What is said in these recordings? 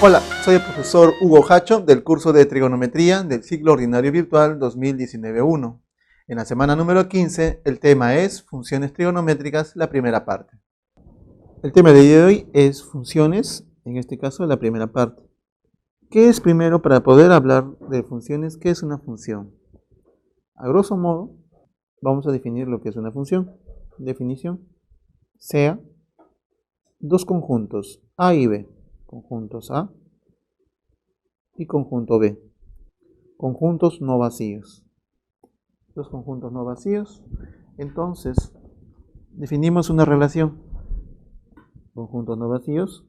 Hola, soy el profesor Hugo Hacho del curso de Trigonometría del Ciclo Ordinario Virtual 2019-1. En la semana número 15, el tema es Funciones Trigonométricas, la primera parte. El tema de hoy es funciones, en este caso la primera parte. ¿Qué es primero para poder hablar de funciones? ¿Qué es una función? A grosso modo, vamos a definir lo que es una función. Definición: sea dos conjuntos A y B, conjuntos A y conjunto B, conjuntos no vacíos. Dos conjuntos no vacíos. Entonces, definimos una relación. Conjuntos no vacíos,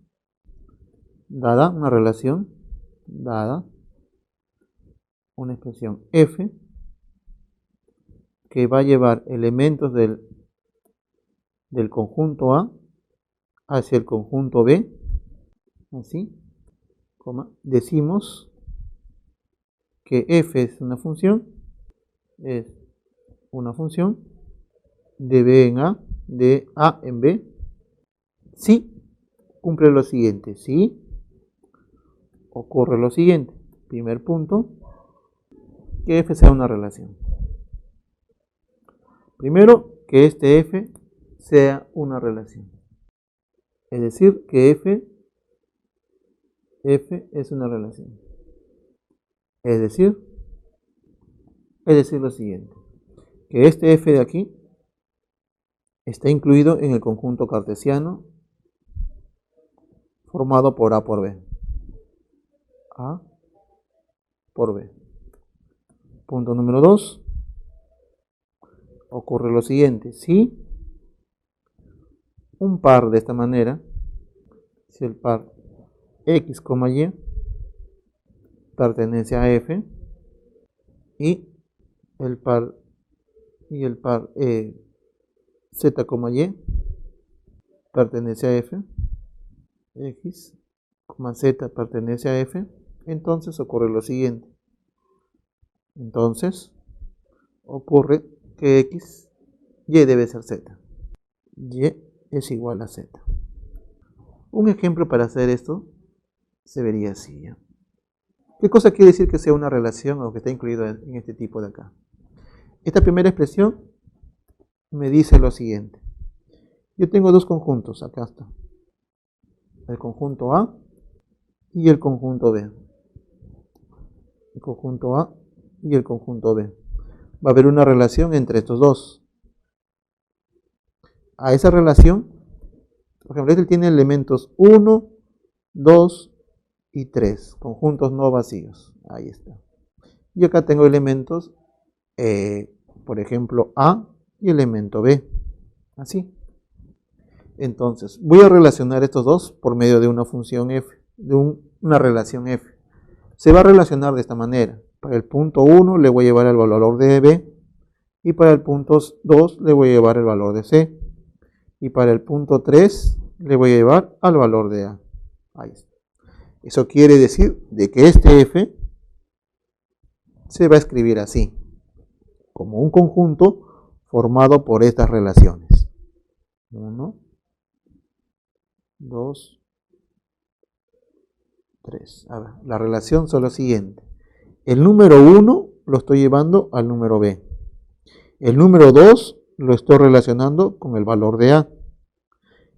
dada una relación, dada una expresión f, que va a llevar elementos del conjunto A hacia el conjunto B, así, decimos que f es una función de B en A, de A en B, si cumple lo siguiente, si ocurre lo siguiente. Primer punto, que f sea una relación. Primero, que este f sea una relación. Es decir, que f es una relación. Es decir lo siguiente, que este f de aquí está incluido en el conjunto cartesiano formado por A por B. A por B. Punto número 2. Ocurre lo siguiente, si un par de esta manera, si el par x, y pertenece a f y el par z, y pertenece a f, x, z pertenece a f, entonces ocurre lo siguiente. Entonces ocurre que x, y debe ser z. Y es igual a z. Un ejemplo para hacer esto se vería así. ¿Ya? ¿Qué cosa quiere decir que sea una relación o que está incluido en este tipo de acá? Esta primera expresión me dice lo siguiente. Yo tengo dos conjuntos, acá está. El conjunto A y el conjunto B. El conjunto A y el conjunto B. Va a haber una relación entre estos dos. A esa relación, por ejemplo, este tiene elementos 1, 2 y 3, conjuntos no vacíos. Ahí está. Y acá tengo elementos, por ejemplo, A y elemento B. Así. Entonces, voy a relacionar estos dos por medio de una función f, de una relación f. Se va a relacionar de esta manera. Para el punto 1 le voy a llevar el valor de B, y para el punto 2 le voy a llevar el valor de C, y para el punto 3 le voy a llevar al valor de A. Ahí está. Eso quiere decir de que este f se va a escribir así, como un conjunto formado por estas relaciones. 1, 2, 3. A ver, la relación son lo siguiente. El número 1 lo estoy llevando al número B. El número 2 lo estoy relacionando con el valor de A.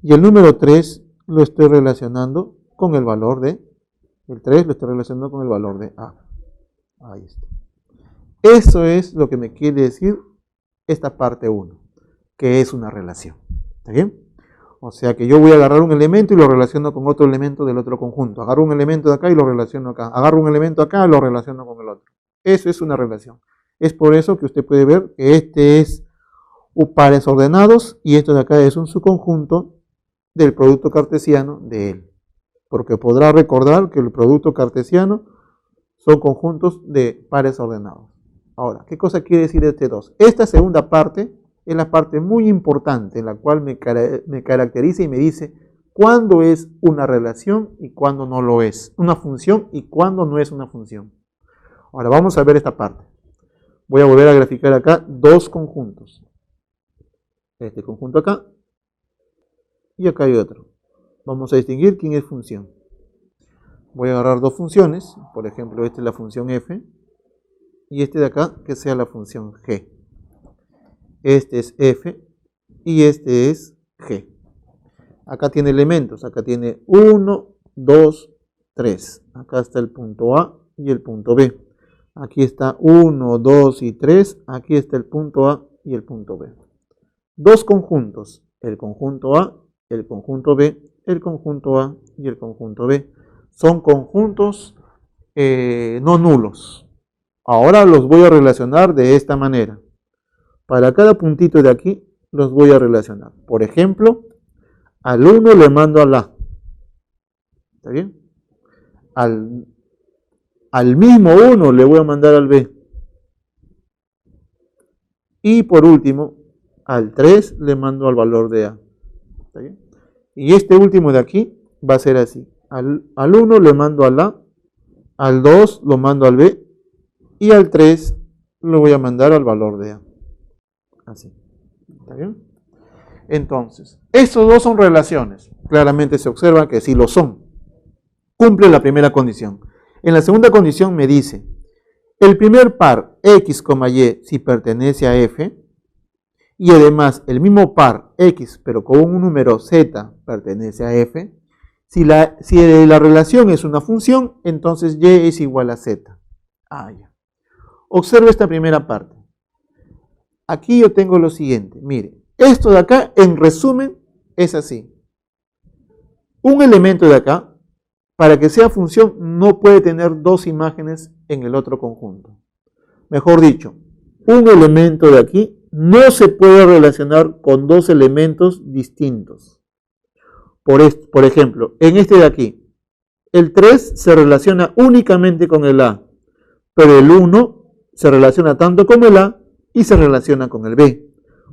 Y el número 3 lo estoy relacionando con el valor de... El 3 lo estoy relacionando con el valor de A. Ahí está. Eso es lo que me quiere decir esta parte 1, que es una relación. ¿Está bien? O sea que yo voy a agarrar un elemento y lo relaciono con otro elemento del otro conjunto. Agarro un elemento de acá y lo relaciono acá. Agarro un elemento acá y lo relaciono con el otro. Eso es una relación. Es por eso que usted puede ver que este es pares ordenados y esto de acá es un subconjunto del producto cartesiano de él. Porque podrá recordar que el producto cartesiano son conjuntos de pares ordenados. Ahora, ¿qué cosa quiere decir este 2? Esta segunda parte es la parte muy importante en la cual me caracteriza y me dice cuándo es una relación y cuándo no lo es. Una función y cuándo no es una función. Ahora vamos a ver esta parte. Voy a volver a graficar acá dos conjuntos. Este conjunto acá y acá hay otro. Vamos a distinguir quién es función. Voy a agarrar dos funciones, por ejemplo, esta es la función f, y este de acá que sea la función g. Este es f y este es g. Acá tiene elementos, acá tiene 1, 2, 3. Acá está el punto A y el punto B. Aquí está 1, 2 y 3. Aquí está el punto A y el punto B. Dos conjuntos, el conjunto A, el conjunto B, el conjunto A y el conjunto B. Son conjuntos no nulos. Ahora los voy a relacionar de esta manera. Para cada puntito de aquí los voy a relacionar. Por ejemplo, al 1 le mando al A. ¿Está bien? Al mismo 1 le voy a mandar al B. Y por último, al 3 le mando al valor de A. ¿Está bien? Y este último de aquí va a ser así. Al 1 le mando al A, al 2 lo mando al B y al 3 lo voy a mandar al valor de A. Así. ¿Está bien? Entonces, estos dos son relaciones. Claramente se observa que sí lo son. Cumple la primera condición. En la segunda condición me dice, el primer par x, y si pertenece a f, y además el mismo par x, pero con un número z, pertenece a f, si la relación es una función, entonces y es igual a z. Ya. Observe esta primera parte. Aquí yo tengo lo siguiente. Mire, esto de acá, en resumen, es así. Un elemento de acá, para que sea función, no puede tener dos imágenes en el otro conjunto. Mejor dicho, un elemento de aquí no se puede relacionar con dos elementos distintos. Por ejemplo, en este de aquí, el 3 se relaciona únicamente con el A, pero el 1 se relaciona tanto con el A y se relaciona con el B,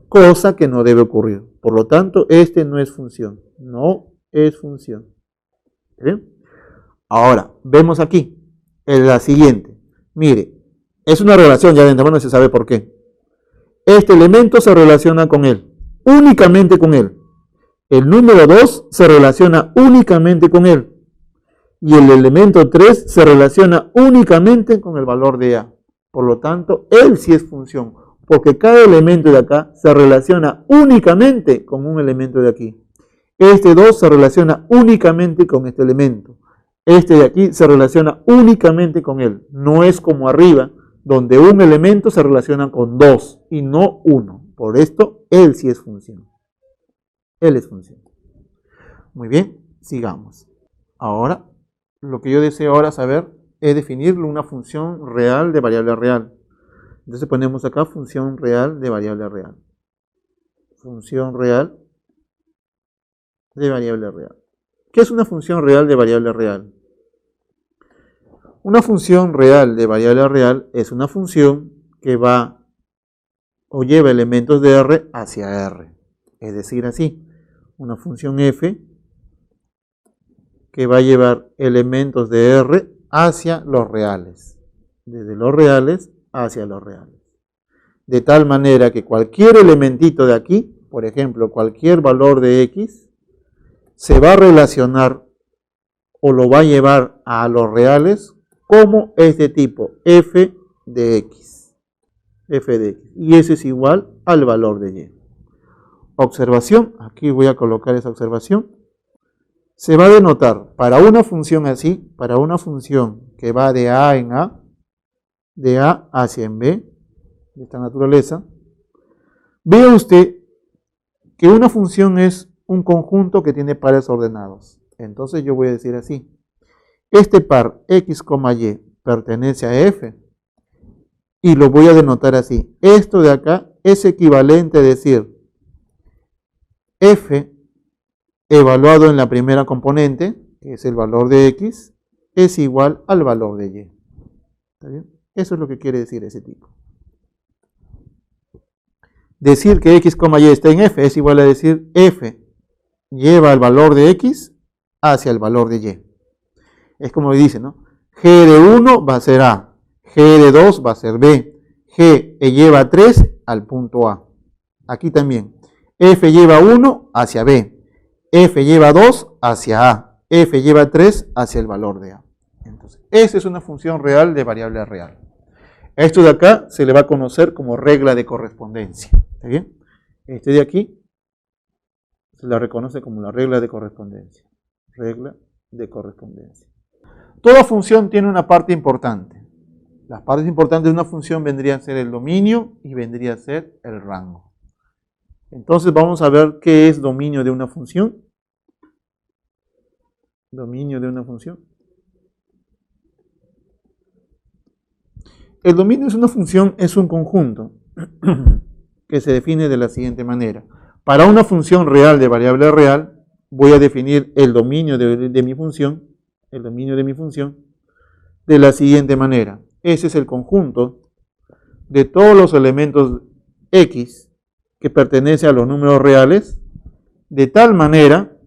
cosa que no debe ocurrir. Por lo tanto, este no es función, no es función. ¿Bien? Ahora, vemos aquí, en la siguiente. Mire, es una relación, ya de antemano se sabe por qué. Este elemento se relaciona con él, únicamente con él. El número 2 se relaciona únicamente con él. Y el elemento 3 se relaciona únicamente con el valor de A. Por lo tanto, él sí es función, porque cada elemento de acá se relaciona únicamente con un elemento de aquí. Este 2 se relaciona únicamente con este elemento. Este de aquí se relaciona únicamente con él. No es como arriba, donde un elemento se relaciona con 2 y no 1. Por esto, él sí es función. Él es función. Muy bien, sigamos. Ahora, lo que yo deseo ahora saber es definir una función real de variable real. Entonces ponemos acá función real de variable real. Función real de variable real. ¿Qué es una función real de variable real? Una función real de variable real es una función que va o lleva elementos de R hacia R. Es decir, así, una función f que va a llevar elementos de R hacia los reales. Desde los reales hacia los reales. De tal manera que cualquier elementito de aquí, por ejemplo, cualquier valor de x, se va a relacionar o lo va a llevar a los reales como este tipo, f de x. F de x. Y eso es igual al valor de y. Observación, aquí voy a colocar esa observación. Se va a denotar para una función así, para una función que va de A en A, de A hacia en B, de esta naturaleza. Vea usted que una función es un conjunto que tiene pares ordenados. Entonces yo voy a decir así. Este par x, y pertenece a f y lo voy a denotar así. Esto de acá es equivalente a decir f evaluado en la primera componente, que es el valor de x, es igual al valor de y. ¿Está bien? Eso es lo que quiere decir ese tipo. Decir que x, y está en f es igual a decir f lleva el valor de x hacia el valor de y. Es como dice, ¿no? G de 1 va a ser A, G de 2 va a ser B, G lleva 3 al punto A. Aquí también, F lleva 1 hacia B, F lleva 2 hacia A, F lleva 3 hacia el valor de A. Entonces, esa es una función real de variable real. Esto de acá se le va a conocer como regla de correspondencia. ¿Está bien? Este de aquí se la reconoce como la regla de correspondencia. Regla de correspondencia. Toda función tiene una parte importante. Las partes importantes de una función vendrían a ser el dominio y vendría a ser el rango. Entonces vamos a ver qué es dominio de una función. Dominio de una función. El dominio de una función es un conjunto que se define de la siguiente manera. Para una función real de variable real, voy a definir el dominio de mi función, de la siguiente manera. Ese es el conjunto de todos los elementos x que pertenecen a los números reales, de tal manera,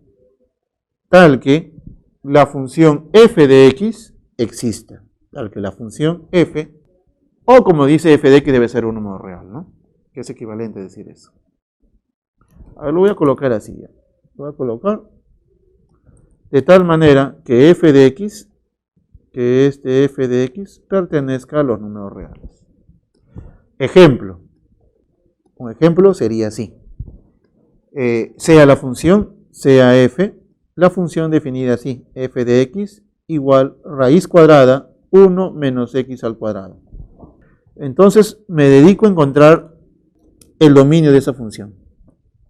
tal que la función f de x exista, tal que la función f, o como dice f de x debe ser un número real, ¿no? Que es equivalente a decir eso. A ver, lo voy a colocar así ya. Lo voy a colocar de tal manera que f de x, que este f de x pertenezca a los números reales. Ejemplo. Un ejemplo sería así. Sea la función, sea f, la función definida así, f de x igual raíz cuadrada 1 menos x al cuadrado. Entonces me dedico a encontrar el dominio de esa función.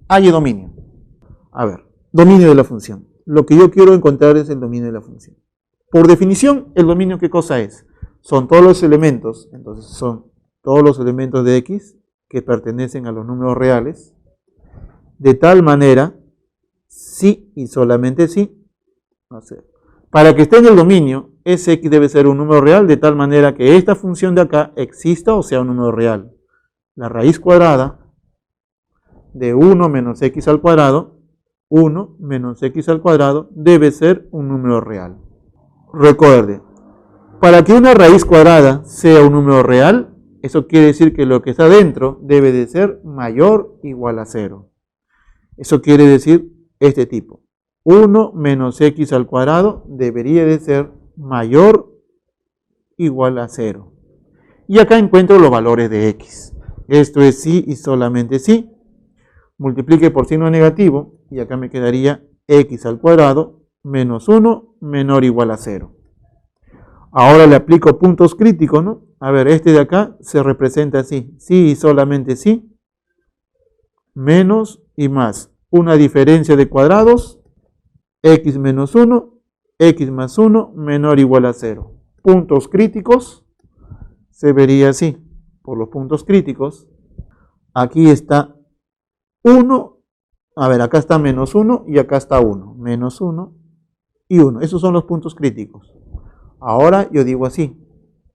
Hay dominio. A ver, dominio de la función. Lo que yo quiero encontrar es el dominio de la función. Por definición, el dominio, ¿qué cosa es? Son todos los elementos, entonces son todos los elementos de x que pertenecen a los números reales, de tal manera, si y solamente si, para que esté en el dominio, ese x debe ser un número real, de tal manera que esta función de acá exista o sea un número real. La raíz cuadrada de 1 menos x al cuadrado, 1 menos x al cuadrado, debe ser un número real. Recuerde, para que una raíz cuadrada sea un número real, eso quiere decir que lo que está dentro debe de ser mayor o igual a 0. Eso quiere decir este tipo. 1 menos x al cuadrado debería de ser mayor o igual a 0. Y acá encuentro los valores de x. Esto es sí y solamente sí. Multiplique por signo negativo y acá me quedaría x al cuadrado menos 1 menor o igual a 0. Ahora le aplico puntos críticos, ¿no? A ver, este de acá se representa así. Sí y solamente sí. Menos y más. Una diferencia de cuadrados. X menos 1. X más 1 menor o igual a 0. Puntos críticos. Se vería así. Por los puntos críticos. Aquí está 1. A ver, acá está menos 1 y acá está 1. Menos 1 y 1. Esos son los puntos críticos. Ahora yo digo así.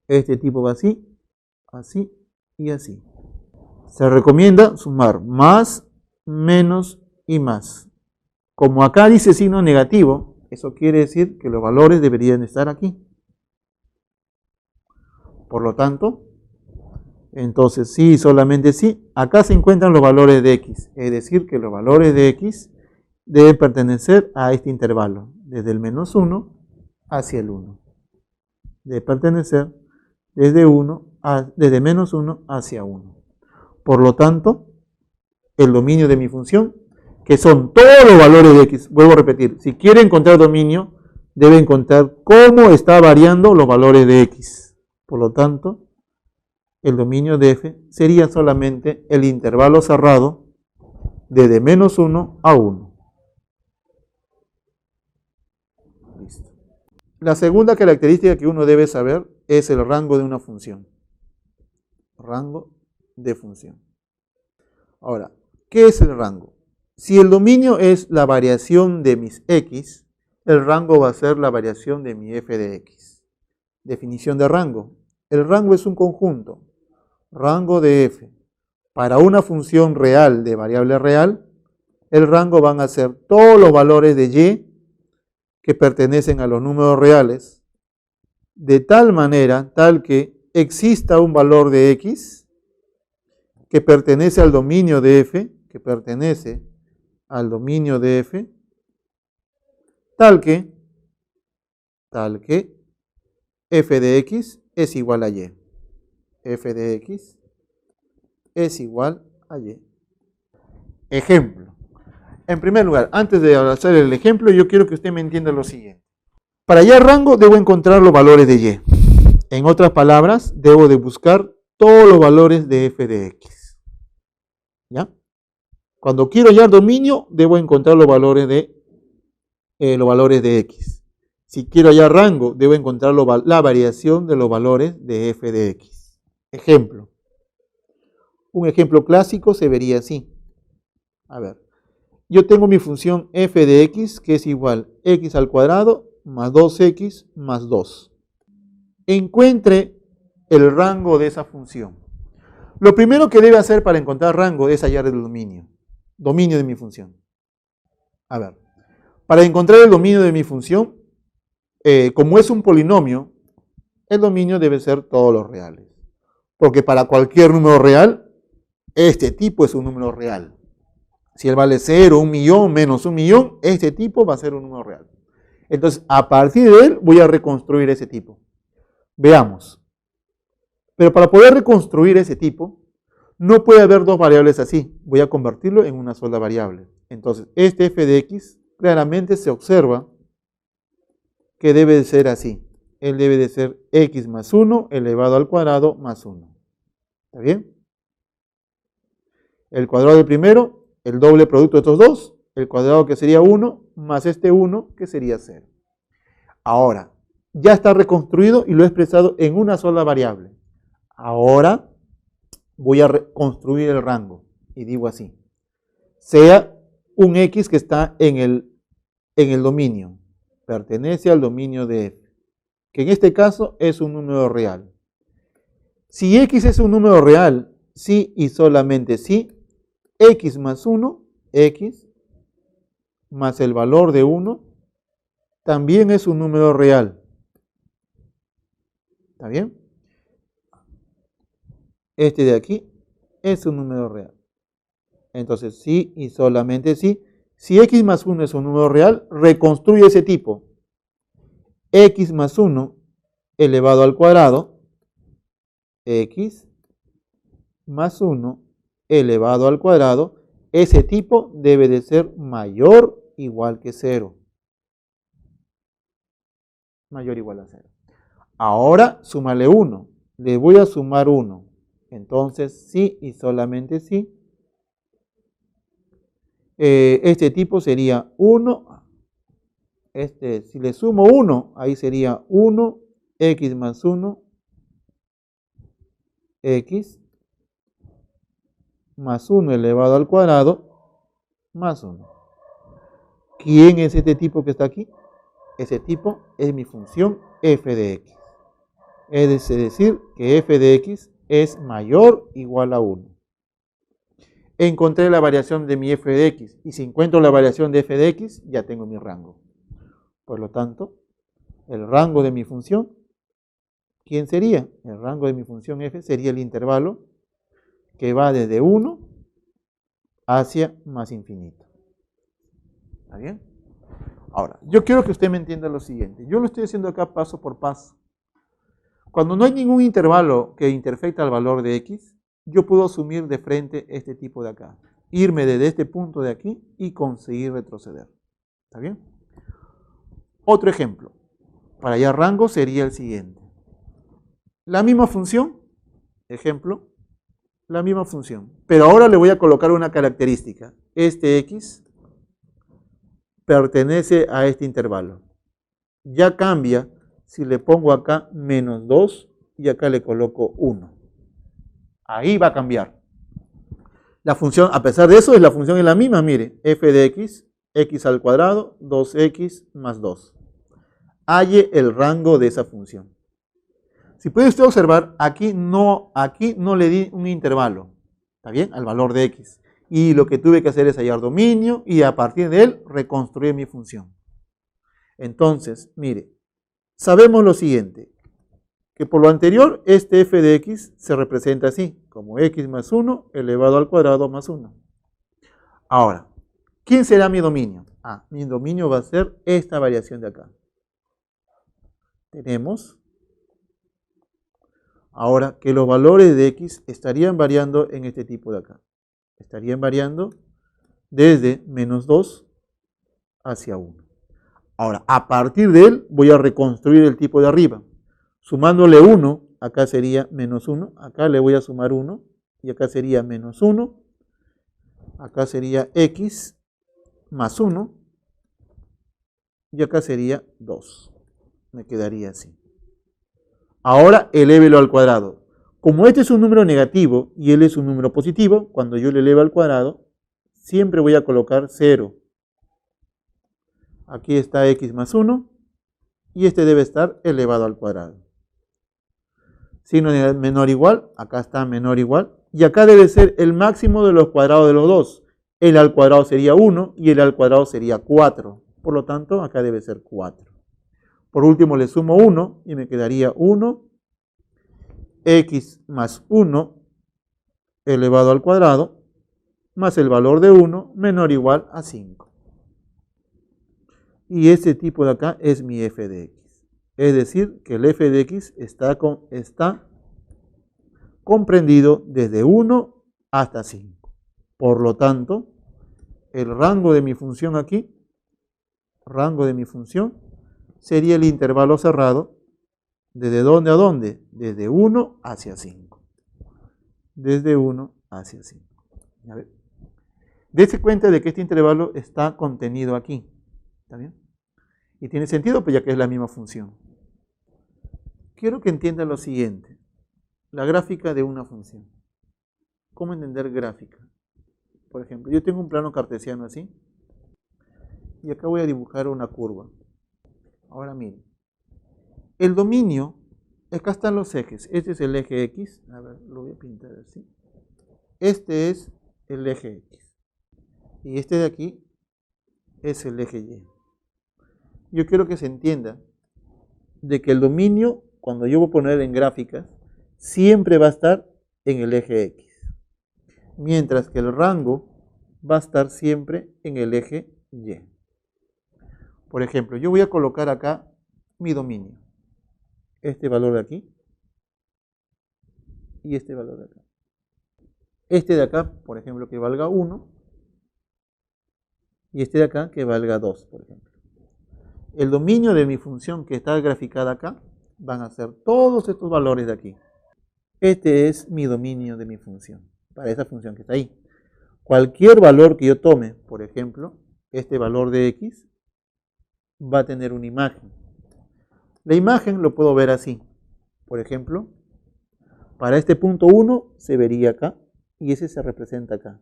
Este tipo va así, así y así. Se recomienda sumar más, menos y más. Como acá dice signo negativo, eso quiere decir que los valores deberían estar aquí. Por lo tanto, entonces sí, solamente sí, acá se encuentran los valores de x. Es decir, que los valores de x deben pertenecer a este intervalo, desde el menos 1 hacia el 1. Debe pertenecer desde menos 1 hacia 1. Por lo tanto, el dominio de mi función, que son todos los valores de x, vuelvo a repetir, si quiere encontrar dominio, debe encontrar cómo está variando los valores de x. Por lo tanto, el dominio de f sería solamente el intervalo cerrado desde menos 1 a 1. Listo. La segunda característica que uno debe saber es el rango de una función. Rango de función. Ahora, ¿qué es el rango? Si el dominio es la variación de mis x, el rango va a ser la variación de mi f de x. Definición de rango. El rango es un conjunto. Rango de f. Para una función real de variable real, el rango van a ser todos los valores de y que pertenecen a los números reales, de tal manera, tal que exista un valor de x que pertenece al dominio de f, tal que f de x es igual a y. F de x es igual a y. Ejemplo. En primer lugar, antes de hacer el ejemplo, yo quiero que usted me entienda lo siguiente. Para hallar rango, debo encontrar los valores de y. En otras palabras, debo de buscar todos los valores de f de x. ¿Ya? Cuando quiero hallar dominio, debo encontrar los valores de x. Si quiero hallar rango, debo encontrar la variación de los valores de f de x. Ejemplo. Un ejemplo clásico se vería así. A ver, yo tengo mi función f de x que es igual a x al cuadrado más 2x más 2. Encuentre el rango de esa función. Lo primero que debe hacer para encontrar rango es hallar el dominio de mi función. A ver, para encontrar el dominio de mi función, como es un polinomio, el dominio debe ser todos los reales. Porque para cualquier número real, este tipo es un número real. Si él vale 0, 1 millón, menos 1 millón, este tipo va a ser un número real. Entonces, a partir de él, voy a reconstruir ese tipo. Veamos. Pero para poder reconstruir ese tipo, no puede haber dos variables así. Voy a convertirlo en una sola variable. Entonces, este f de x claramente se observa que debe de ser así. Él debe de ser x más 1 elevado al cuadrado más 1. ¿Está bien? El cuadrado del primero, el doble producto de estos dos, el cuadrado que sería 1, más este 1 que sería 0. Ahora, ya está reconstruido y lo he expresado en una sola variable. Ahora voy a reconstruir el rango y digo así. Sea un x que está en el dominio, pertenece al dominio de f, que en este caso es un número real. Si x es un número real, sí y solamente sí, x más 1, x más el valor de 1, también es un número real. ¿Está bien? Este de aquí es un número real. Entonces, sí y solamente sí. Si x más 1 es un número real, reconstruye ese tipo. X más 1 elevado al cuadrado, x más 1 elevado al cuadrado, ese tipo debe de ser mayor o igual que 0. Mayor o igual a 0. Ahora, súmale 1. Le voy a sumar 1. Entonces, sí y solamente sí. Este tipo sería 1. Si le sumo 1, ahí sería 1, x más 1, x más 1 elevado al cuadrado, más 1. ¿Quién es este tipo que está aquí? Ese tipo es mi función f de x. Es decir, que f de x es mayor o igual a 1. Encontré la variación de mi f de x, y si encuentro la variación de f de x, ya tengo mi rango. Por lo tanto, el rango de mi función, ¿quién sería? El rango de mi función f sería el intervalo que va desde 1 hacia más infinito. ¿Está bien? Ahora, yo quiero que usted me entienda lo siguiente. Yo lo estoy haciendo acá paso por paso. Cuando no hay ningún intervalo que interfecta al valor de x, yo puedo asumir de frente este tipo de acá. Irme desde este punto de aquí y conseguir retroceder. ¿Está bien? Otro ejemplo. Para hallar rango sería el siguiente. La misma función, ejemplo, la misma función. Pero ahora le voy a colocar una característica. Este x pertenece a este intervalo. Ya cambia si le pongo acá menos 2 y acá le coloco 1. Ahí va a cambiar. La función, a pesar de eso, la función es la misma. Mire, f de x, x al cuadrado, 2x más 2. Halle el rango de esa función. Si puede usted observar, aquí no le di un intervalo, ¿está bien? Al valor de x. Y lo que tuve que hacer es hallar dominio y a partir de él reconstruir mi función. Entonces, mire, sabemos lo siguiente, que por lo anterior este f de x se representa así, como x más 1 elevado al cuadrado más 1. Ahora, ¿quién será mi dominio? Mi dominio va a ser esta variación de acá. Tenemos Ahora que los valores de x estarían variando en este tipo de acá. Estarían variando desde menos 2 hacia 1. Ahora, a partir de él voy a reconstruir el tipo de arriba. Sumándole 1, acá sería menos 1, acá le voy a sumar 1, y acá sería menos 1, acá sería x más 1, y acá sería 2. Me quedaría así. Ahora elévelo al cuadrado. Como este es un número negativo y él es un número positivo, cuando yo le elevo al cuadrado, siempre voy a colocar 0. Aquí está x más 1 y este debe estar elevado al cuadrado. Signo menor igual, acá está menor igual, y acá debe ser el máximo de los cuadrados de los dos. El al cuadrado sería 1 y el al cuadrado sería 4. Por lo tanto, acá debe ser 4. Por último le sumo 1 y me quedaría 1, x más 1 elevado al cuadrado, más el valor de 1 menor o igual a 5. Y este tipo de acá es mi f de x. Es decir, que el f de x está comprendido desde 1 hasta 5. Por lo tanto, el rango de mi función aquí, sería el intervalo cerrado. ¿Desde dónde a dónde? Desde 1 hacia 5. Desde 1 hacia 5. A ver. Dese cuenta de que este intervalo está contenido aquí. ¿Está bien? Y tiene sentido, pues ya que es la misma función. Quiero que entiendan lo siguiente. La gráfica de una función. ¿Cómo entender gráfica? Por ejemplo, yo tengo un plano cartesiano así. Y acá voy a dibujar una curva. Ahora miren. El dominio, acá están los ejes. Este es el eje X. A ver, lo voy a pintar así. Este es el eje X. Y este de aquí es el eje Y. Yo quiero que se entienda de que el dominio, cuando yo voy a poner en gráficas, siempre va a estar en el eje X. Mientras que el rango va a estar siempre en el eje Y. Por ejemplo, yo voy a colocar acá mi dominio. Este valor de aquí y este valor de acá. Este de acá, por ejemplo, que valga 1 y este de acá que valga 2, por ejemplo. El dominio de mi función que está graficada acá van a ser todos estos valores de aquí. Este es mi dominio de mi función, para esa función que está ahí. Cualquier valor que yo tome, por ejemplo, este valor de x, va a tener una imagen. La imagen lo puedo ver así. Por ejemplo, para este punto 1 se vería acá y ese se representa acá.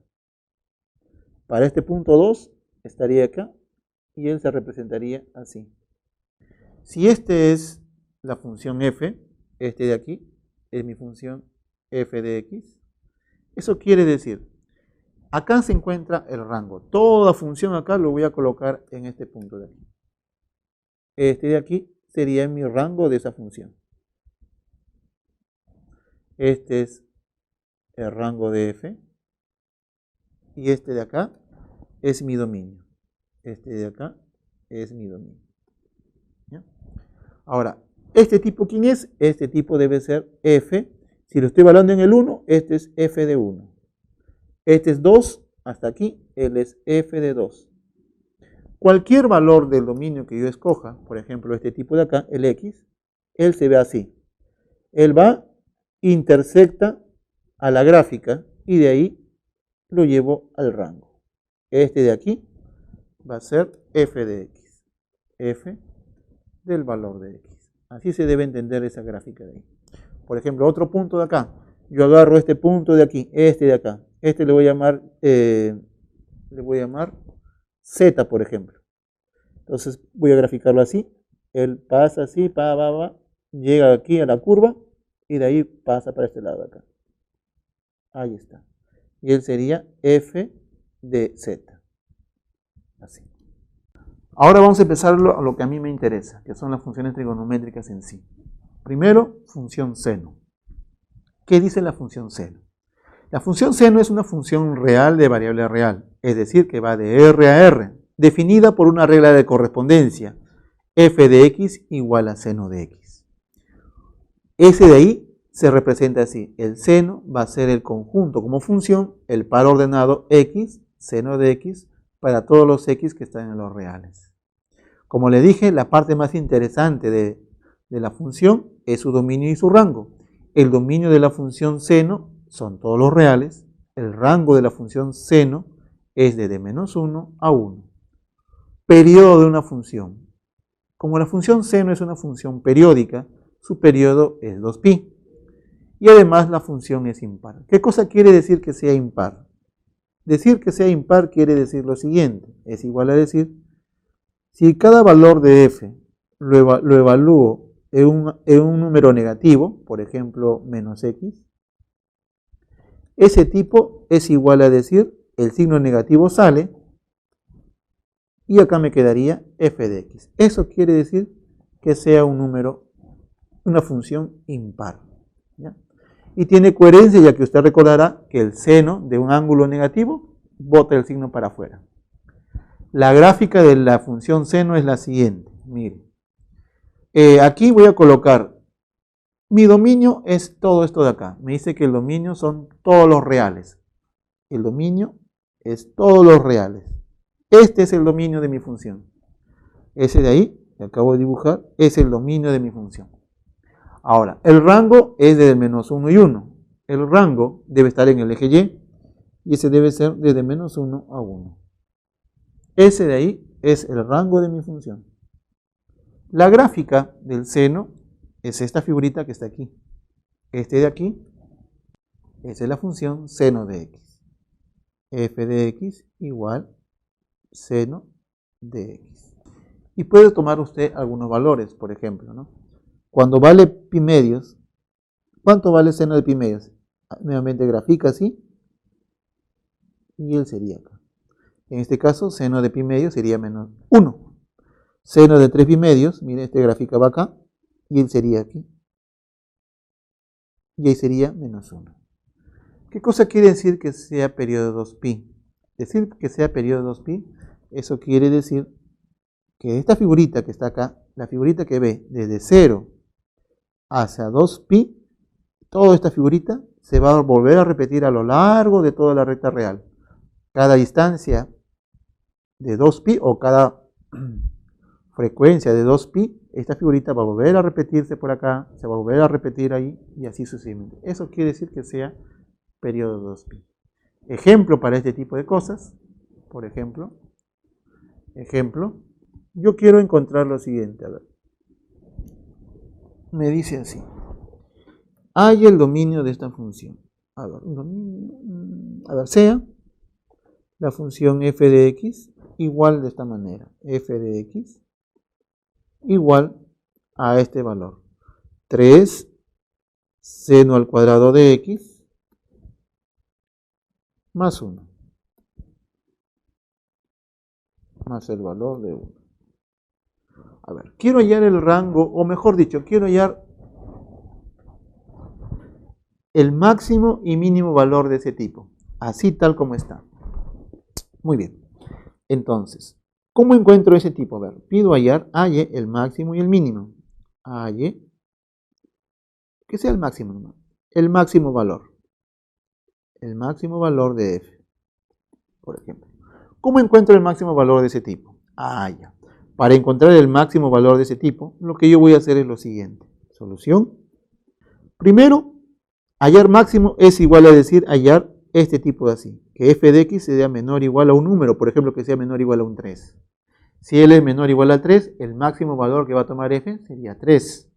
Para este punto 2 estaría acá y él se representaría así. Si este es la función f, este de aquí es mi función f de x, eso quiere decir, acá se encuentra el rango. Toda función acá lo voy a colocar en este punto de aquí. Este de aquí sería mi rango de esa función. Este es el rango de f. Y este de acá es mi dominio. Este de acá es mi dominio. ¿Ya? Ahora, ¿este tipo quién es? Este tipo debe ser f. Si lo estoy evaluando en el 1, este es f de 1. Este es 2, hasta aquí, él es f de 2. Cualquier valor del dominio que yo escoja, por ejemplo, este tipo de acá, el x, él se ve así. Él va, intersecta a la gráfica y de ahí lo llevo al rango. Este de aquí va a ser f de x. F del valor de x. Así se debe entender esa gráfica de ahí. Por ejemplo, otro punto de acá. Yo agarro este punto de aquí, este de acá. Este le voy a llamar Z, por ejemplo. Entonces voy a graficarlo así. Él pasa así, va, llega aquí a la curva y de ahí pasa para este lado de acá. Ahí está. Y él sería f de z. Así. Ahora vamos a empezar a lo que a mí me interesa, que son las funciones trigonométricas en sí. Primero, función seno. ¿Qué dice la función seno? La función seno es una función real de variable real, es decir, que va de R a R, definida por una regla de correspondencia, f de x igual a seno de x. Ese de ahí se representa así. El seno va a ser el conjunto como función, el par ordenado x, seno de x, para todos los x que están en los reales. Como le dije, la parte más interesante de la función es su dominio y su rango. El dominio de la función seno son todos los reales. El rango de la función seno es de -1 a 1. Periodo de una función. Como la función seno es una función periódica, su periodo es 2pi. Y además la función es impar. ¿Qué cosa quiere decir que sea impar? Decir que sea impar quiere decir lo siguiente. Es igual a decir, si cada valor de f lo evalúo en un número negativo, por ejemplo, -x, ese tipo es igual a decir, el signo negativo sale, y acá me quedaría f de x. Eso quiere decir que sea un número, una función impar. ¿Ya? Y tiene coherencia, ya que usted recordará que el seno de un ángulo negativo bota el signo para afuera. La gráfica de la función seno es la siguiente. Mire, aquí voy a colocar, mi dominio es todo esto de acá. Me dice que el dominio son todos los reales. El dominio es todos los reales. Este es el dominio de mi función. Ese de ahí, que acabo de dibujar, es el dominio de mi función. Ahora, el rango es desde -1 y 1. El rango debe estar en el eje y ese debe ser desde -1 a 1. Ese de ahí es el rango de mi función. La gráfica del seno es esta figurita que está aquí. Este de aquí, esa es la función seno de x. F de x igual seno de x. Y puede tomar usted algunos valores, por ejemplo, ¿no? Cuando vale pi medios, ¿cuánto vale seno de pi medios? Nuevamente grafica así, y él sería acá. En este caso, seno de pi medios sería -1. Seno de 3 pi medios, mire, este gráfica va acá, y él sería aquí. Y ahí sería -1. ¿Qué cosa quiere decir que sea periodo 2pi? Decir que sea periodo 2pi, eso quiere decir que esta figurita que está acá, la figurita que ve desde 0 hacia 2pi, toda esta figurita se va a volver a repetir a lo largo de toda la recta real. Cada distancia de 2pi o cada frecuencia de 2pi, esta figurita va a volver a repetirse por acá, se va a volver a repetir ahí y así sucesivamente. Eso quiere decir que sea periodo 2pi. Ejemplo para este tipo de cosas, por ejemplo, yo quiero encontrar lo siguiente, a ver. Me dice así, hay el dominio de esta función. A ver, sea la función f de x igual de esta manera, f de x igual a este valor, 3 seno al cuadrado de x más 1, más el valor de 1. A ver, quiero hallar el rango, o mejor dicho, quiero hallar el máximo y mínimo valor de ese tipo, así tal como está. Muy bien. Entonces, ¿cómo encuentro ese tipo? A ver, pido hallar, halle el máximo y el mínimo. Halle, que sea el máximo nomás. El máximo valor. El máximo valor de f, por ejemplo. ¿Cómo encuentro el máximo valor de ese tipo? Ya. Para encontrar el máximo valor de ese tipo, lo que yo voy a hacer es lo siguiente. Solución. Primero, hallar máximo es igual a decir hallar este tipo de así. Que f de x sea menor o igual a un número, por ejemplo, que sea menor o igual a un 3. Si él es menor o igual a 3, el máximo valor que va a tomar f sería 3.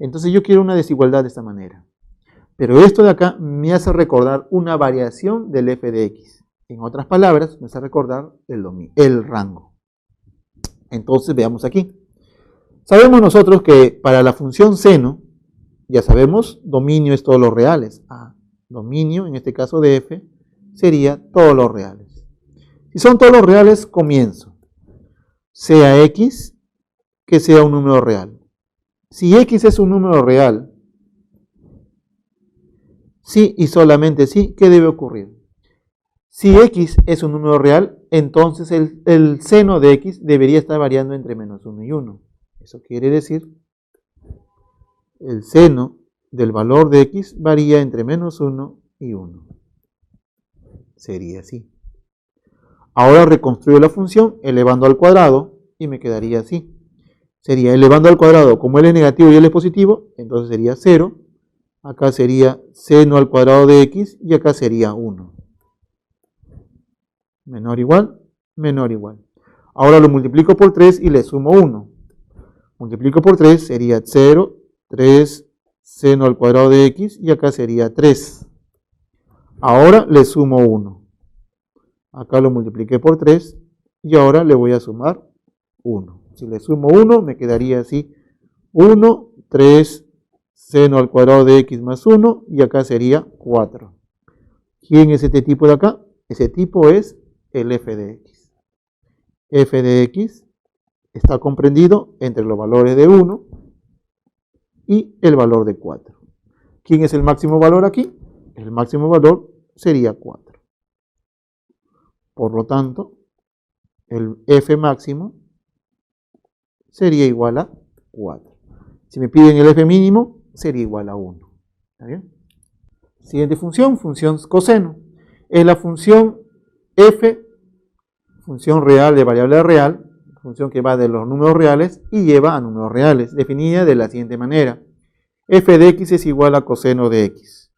Entonces yo quiero una desigualdad de esta manera. Pero esto de acá me hace recordar una variación del f de x. En otras palabras, me hace recordar el rango. Entonces veamos aquí. Sabemos nosotros que para la función seno, ya sabemos, dominio es todos los reales. Dominio, en este caso de f, sería todos los reales. Si son todos los reales, comienzo. Sea x, que sea un número real. Si x es un número real, sí y solamente sí, ¿qué debe ocurrir? Si x es un número real, entonces el seno de x debería estar variando entre -1 y 1. Eso quiere decir, el seno del valor de x varía entre menos 1 y 1. Sería así. Ahora reconstruyo la función elevando al cuadrado y me quedaría así. Sería elevando al cuadrado, como él es negativo y él es positivo, entonces sería 0. Acá sería seno al cuadrado de x y acá sería 1. Menor igual, menor igual. Ahora lo multiplico por 3 y le sumo 1. Multiplico por 3 sería 0, 3 seno al cuadrado de x y acá sería 3. Ahora le sumo 1. Acá lo multipliqué por 3 y ahora le voy a sumar 1. Si le sumo 1 me quedaría así. 1, 3 seno al cuadrado de x más 1 y acá sería 4. ¿Quién es este tipo de acá? Ese tipo es el f de x. F de x está comprendido entre los valores de 1 y el valor de 4. ¿Quién es el máximo valor aquí? El máximo valor sería 4. Por lo tanto, el f máximo sería igual a 4. Si me piden el f mínimo, sería igual a 1. ¿Está bien? Siguiente función, función coseno. Es la función f, función real de variable real, función que va de los números reales y lleva a números reales, definida de la siguiente manera. F de x es igual a coseno de x.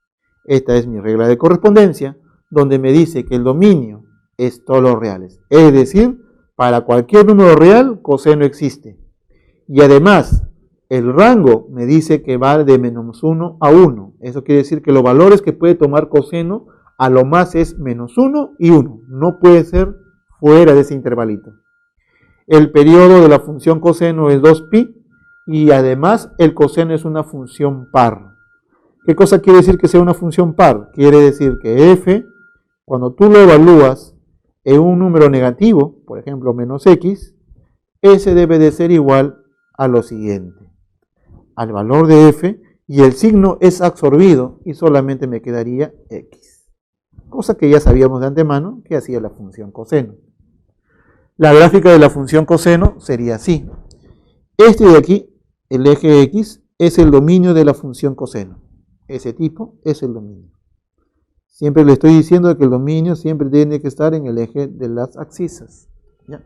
Esta es mi regla de correspondencia, donde me dice que el dominio es todos los reales. Es decir, para cualquier número real, coseno existe. Y además, el rango me dice que va de menos 1 a 1. Eso quiere decir que los valores que puede tomar coseno a lo más es menos 1 y 1. No puede ser fuera de ese intervalito. El periodo de la función coseno es 2pi y además el coseno es una función par. ¿Qué cosa quiere decir que sea una función par? Quiere decir que f, cuando tú lo evalúas en un número negativo, por ejemplo menos x, ese debe de ser igual a lo siguiente, al valor de f, y el signo es absorbido y solamente me quedaría x. Cosa que ya sabíamos de antemano que hacía la función coseno. La gráfica de la función coseno sería así. Este de aquí, el eje x, es el dominio de la función coseno. Ese tipo es el dominio. Siempre le estoy diciendo que el dominio siempre tiene que estar en el eje de las abscisas. ¿Ya?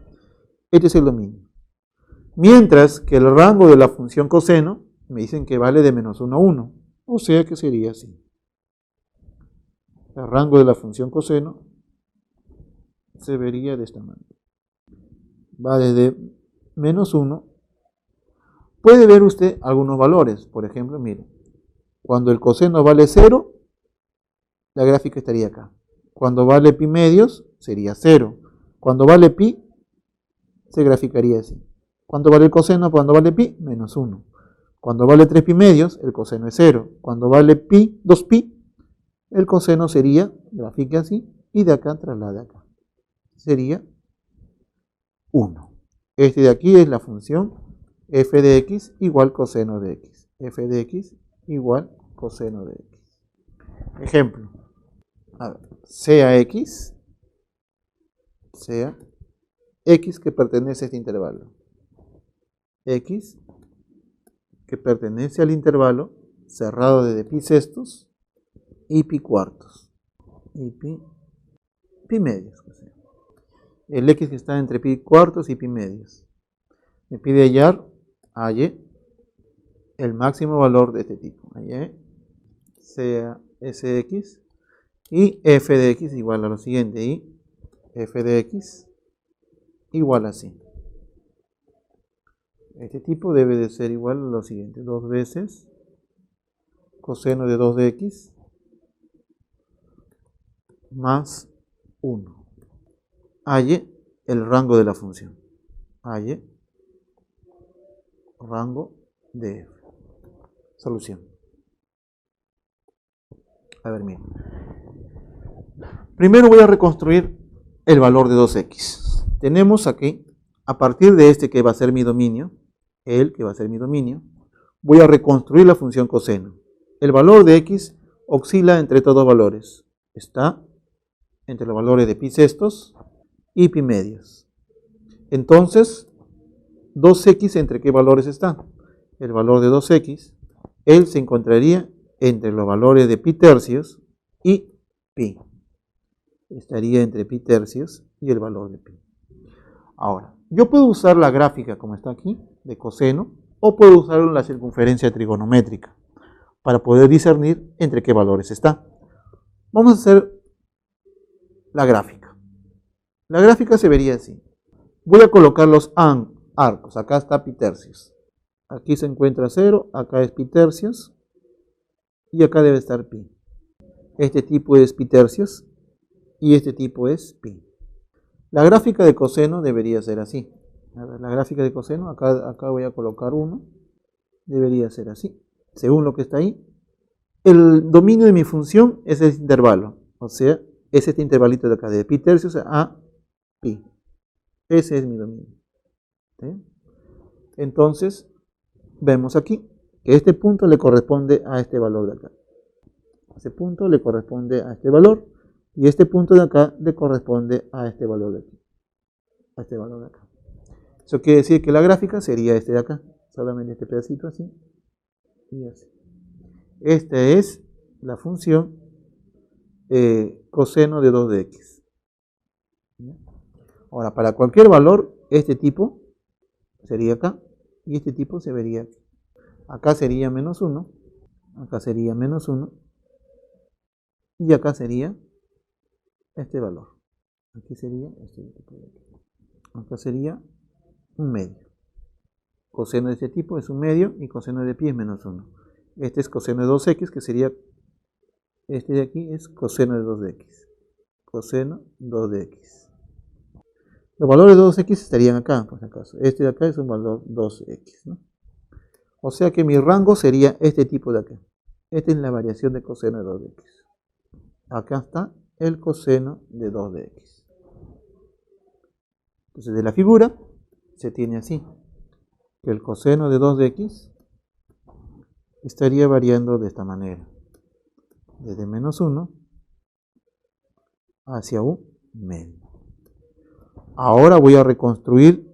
Este es el dominio. Mientras que el rango de la función coseno me dicen que vale de menos 1 a 1. O sea que sería así. El rango de la función coseno se vería de esta manera. Va desde menos 1. Puede ver usted algunos valores. Por ejemplo, mire, cuando el coseno vale 0, la gráfica estaría acá. Cuando vale pi medios, sería 0. Cuando vale pi, se graficaría así. ¿Cuánto vale el coseno? Cuando vale pi, menos 1. Cuando vale 3 pi medios, el coseno es 0. Cuando vale pi, 2pi, el coseno sería, grafique así, y de acá traslade acá. Sería 1. Este de aquí es la función f de x igual coseno de x. F de x igual coseno de x. Ejemplo. A ver, sea x que pertenece a este intervalo. X que pertenece al intervalo cerrado desde pi sextos y pi cuartos. Y pi medios. El x que está entre pi cuartos y pi medios. Me pide hallar y el máximo valor de este tipo. Y sea sx y f de x igual a lo siguiente. Y f de x igual a así. Este tipo debe de ser igual a lo siguiente. 2 veces coseno de 2 de x más 1. Halle el rango de la función. Halle rango de f. Solución. A ver, miren. Primero voy a reconstruir el valor de 2x. Tenemos aquí, a partir de este que va a ser mi dominio, voy a reconstruir la función coseno. El valor de x oscila entre estos dos valores. Está entre los valores de pi sextos y pi medios. Entonces, 2x, ¿entre qué valores está? El valor de 2x, él se encontraría entre los valores de pi tercios y pi. Estaría entre pi tercios y el valor de pi. Ahora, yo puedo usar la gráfica como está aquí, de coseno, o puedo usar la circunferencia trigonométrica para poder discernir entre qué valores está. Vamos a hacer la gráfica. La gráfica se vería así. Voy a colocar los arcos. Acá está pi tercios. Aquí se encuentra 0, acá es pi tercios y acá debe estar pi. Este tipo es pi tercios y este tipo es pi. La gráfica de coseno debería ser así. A ver, la gráfica de coseno, acá voy a colocar 1. Debería ser así. Según lo que está ahí, el dominio de mi función es este intervalo. O sea, es este intervalito de acá, de pi tercios a pi. Ese es mi dominio. ¿Sí? Entonces, vemos aquí que este punto le corresponde a este valor de acá. Ese punto le corresponde a este valor. Y este punto de acá le corresponde a este valor de aquí. A este valor de acá. Eso quiere decir que la gráfica sería este de acá. Solamente este pedacito así. Y así. Esta es la función coseno de 2 de x. Ahora, para cualquier valor, este tipo sería acá. Y este tipo se vería aquí. Acá sería menos 1. Acá sería menos 1. Y acá sería este valor. Aquí sería este tipo de aquí. Acá sería un medio. Coseno de este tipo es un medio y coseno de pi es menos 1. Este es coseno de 2x, que sería, este de aquí es coseno de 2 de x. Coseno 2 de x. Los valores de 2x estarían acá, por si acaso. Este de acá es un valor 2x, ¿no? O sea que mi rango sería este tipo de acá. Esta es la variación de coseno de 2 de x. Acá está el coseno de 2 de x. Entonces de la figura se tiene así, que el coseno de 2 de x estaría variando de esta manera, desde menos 1 hacia un medio. Ahora voy a reconstruir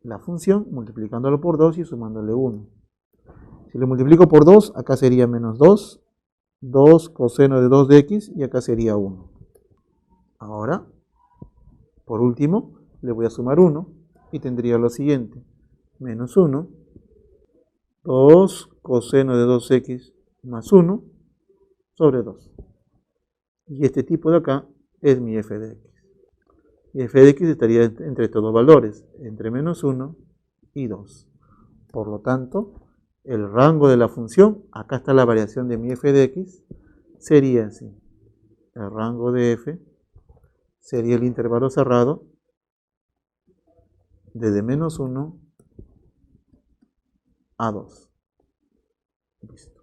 la función multiplicándolo por 2 y sumándole 1. Si lo multiplico por 2, acá sería menos 2. 2 coseno de 2 de x y acá sería 1. Ahora, por último, le voy a sumar 1 y tendría lo siguiente. Menos 1, 2 coseno de 2x más 1 sobre 2. Y este tipo de acá es mi f de x. Y f de x estaría entre estos dos valores, entre menos 1 y 2. Por lo tanto, el rango de la función, acá está la variación de mi f de x, sería así. El rango de f sería el intervalo cerrado desde menos 1 a 2. Listo.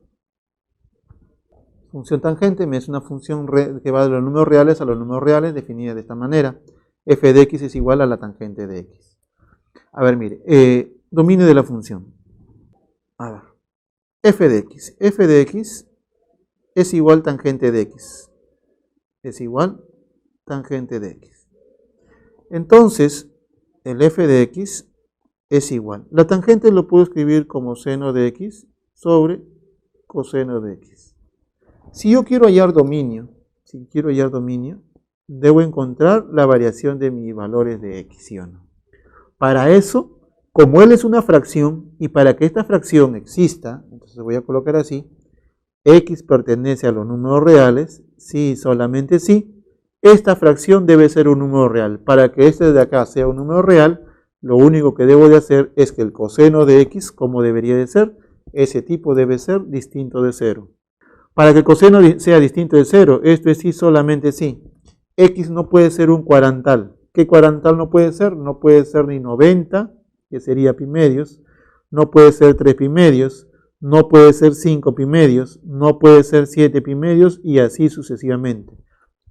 Función tangente es una función que va de los números reales a los números reales, definida de esta manera. F de x es igual a la tangente de x. A ver, mire, dominio de la función. A ver, f de x. F de x es igual tangente de x. Es igual tangente de x. Entonces, el f de x es igual. La tangente lo puedo escribir como seno de x sobre coseno de x. Si yo quiero hallar dominio, debo encontrar la variación de mis valores de x, ¿sí o no? Para eso, como él es una fracción, y para que esta fracción exista, entonces voy a colocar así, x pertenece a los números reales, sí, solamente sí, esta fracción debe ser un número real. Para que este de acá sea un número real, lo único que debo de hacer es que el coseno de x, como debería de ser, ese tipo debe ser distinto de 0. Para que el coseno sea distinto de 0, esto es sí, solamente sí. X no puede ser un cuarantal. ¿Qué cuarantal no puede ser? No puede ser ni 90, que sería pi medios, no puede ser 3 pi medios, no puede ser 5 pi medios, no puede ser 7 pi medios y así sucesivamente.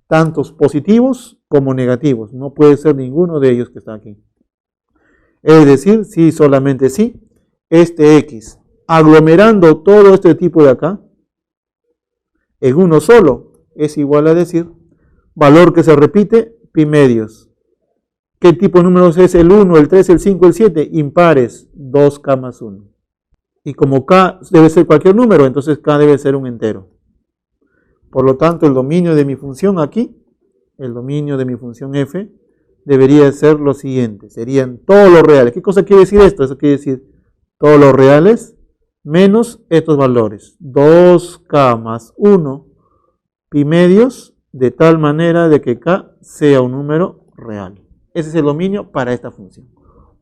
Tantos positivos como negativos, no puede ser ninguno de ellos que está aquí. Es decir, sí, solamente sí, este X, aglomerando todo este tipo de acá, en uno solo, es igual a decir, valor que se repite, pi medios. ¿Qué tipo de números es el 1, el 3, el 5, el 7? Impares, 2 más 1. Y como k debe ser cualquier número, entonces k debe ser un entero. Por lo tanto, el dominio de mi función aquí, el dominio de mi función f, debería ser lo siguiente. Serían todos los reales. ¿Qué cosa quiere decir esto? Eso quiere decir todos los reales menos estos valores. 2k más 1 pi medios, de tal manera de que k sea un número real. Ese es el dominio para esta función.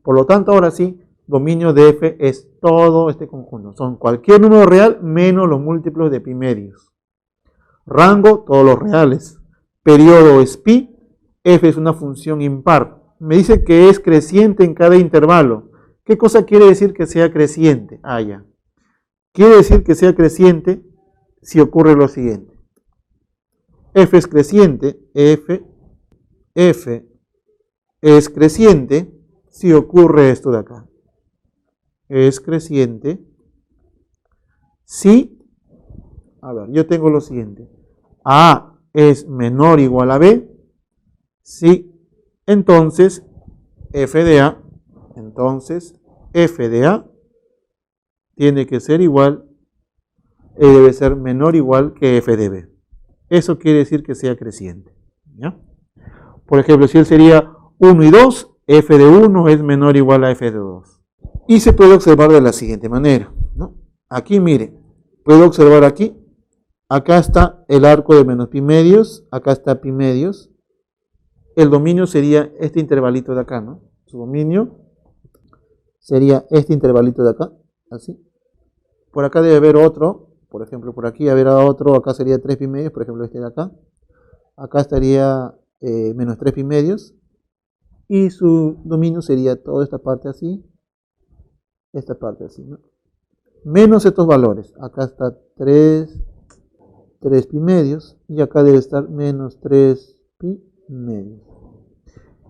Por lo tanto, ahora sí, dominio de f es todo este conjunto. Son cualquier número real menos los múltiplos de pi medios. Rango, todos los reales. Periodo es pi. F es una función impar. Me dice que es creciente en cada intervalo. ¿Qué cosa quiere decir que sea creciente? Ah, ya. Quiere decir que sea creciente si ocurre lo siguiente. F es creciente. F es creciente si ocurre esto de acá. Es creciente si, a ver, yo tengo lo siguiente. A es menor o igual a B. Sí, entonces f de A tiene que ser igual, debe ser menor o igual que f de B. Eso quiere decir que sea creciente, ¿ya? Por ejemplo, si él sería 1 y 2, f de 1 es menor o igual a f de 2. Y se puede observar de la siguiente manera, ¿no? Aquí, mire, puedo observar aquí, acá está el arco de menos pi medios, acá está pi medios. El dominio sería este intervalito de acá, ¿no? Su dominio sería este intervalito de acá, así. Por acá debe haber otro, por ejemplo, por aquí haber otro, acá sería 3 pi medios, por ejemplo, este de acá. Acá estaría menos 3 pi medios. Y su dominio sería toda esta parte así, esta parte así, ¿no? Menos estos valores. Acá está 3 pi medios, y acá debe estar menos 3 pi medios.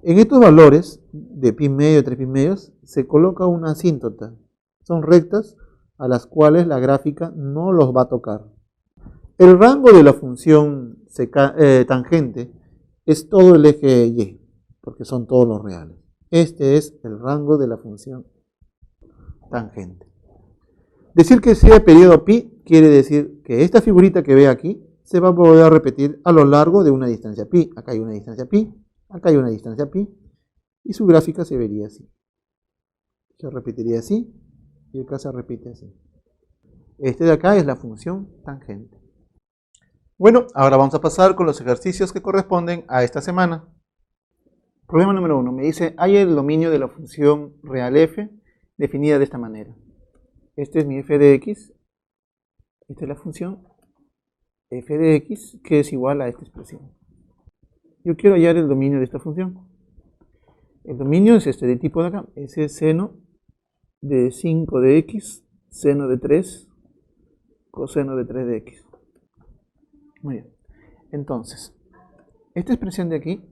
En estos valores de pi medio y 3 pi medios se coloca una asíntota. Son rectas a las cuales la gráfica no los va a tocar. El rango de la función tangente es todo el eje y, porque son todos los reales. Este es el rango de la función tangente. Decir que sea periodo pi quiere decir que esta figurita que ve aquí se va a volver a repetir a lo largo de una distancia pi. Acá hay una distancia pi, acá hay una distancia pi, y su gráfica se vería así. Se repetiría así, y acá se repite así. Este de acá es la función tangente. Bueno, ahora vamos a pasar con los ejercicios que corresponden a esta semana. Problema número 1. Me dice, hay el dominio de la función real f definida de esta manera. Este es mi f de x. Esta es la función f de x, que es igual a esta expresión. Yo quiero hallar el dominio de esta función. El dominio es este de tipo de acá. Ese es seno de 5 de x, seno de 3, coseno de 3 de x. Muy bien. Entonces, esta expresión de aquí,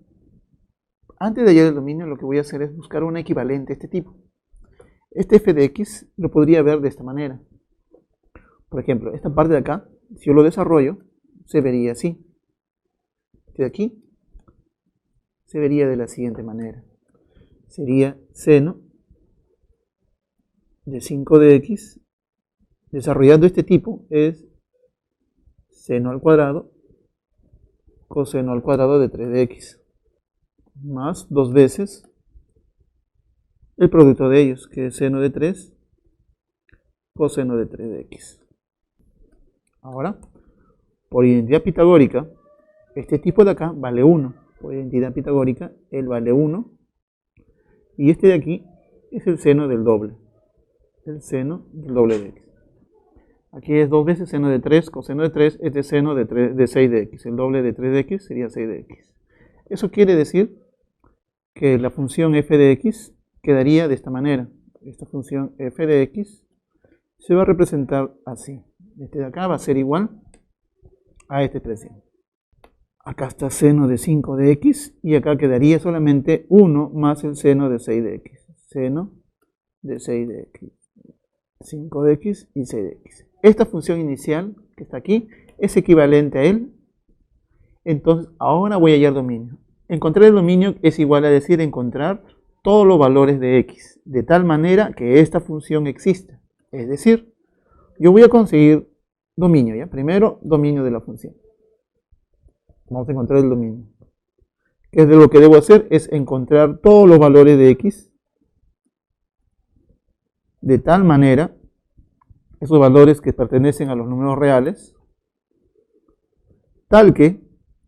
antes de hallar el dominio, lo que voy a hacer es buscar una equivalente a este tipo. Este f de x lo podría ver de esta manera. Por ejemplo, esta parte de acá, si yo lo desarrollo, se vería así. De aquí, se vería de la siguiente manera. Sería seno de 5 de x, desarrollando este tipo, es seno al cuadrado, coseno al cuadrado de 3 de x, más 2 veces el producto de ellos, que es seno de 3, coseno de 3 de x. Ahora, por identidad pitagórica, este tipo de acá vale 1. Por identidad pitagórica, él vale 1. Y este de aquí es el seno del doble. El seno del doble de x. Aquí es 2 veces seno de 3, coseno de 3, es de seno de 6 de x. El doble de 3 de x sería 6 de x. Eso quiere decir que la función f de x quedaría de esta manera. Esta función f de x se va a representar así. Este de acá va a ser igual a esta expresión. Acá está seno de 5 de x y acá quedaría solamente 1 más el seno de 6 de x. Seno de 6 de x. 5 de x y 6 de x. Esta función inicial que está aquí es equivalente a él. Entonces ahora voy a hallar dominio. Encontrar el dominio es igual a decir encontrar todos los valores de x, de tal manera que esta función exista. Es decir, yo voy a conseguir dominio, ¿ya? Primero, dominio de la función. Vamos a encontrar el dominio. ¿Qué es de lo que debo hacer? Es encontrar todos los valores de x de tal manera, esos valores que pertenecen a los números reales, tal que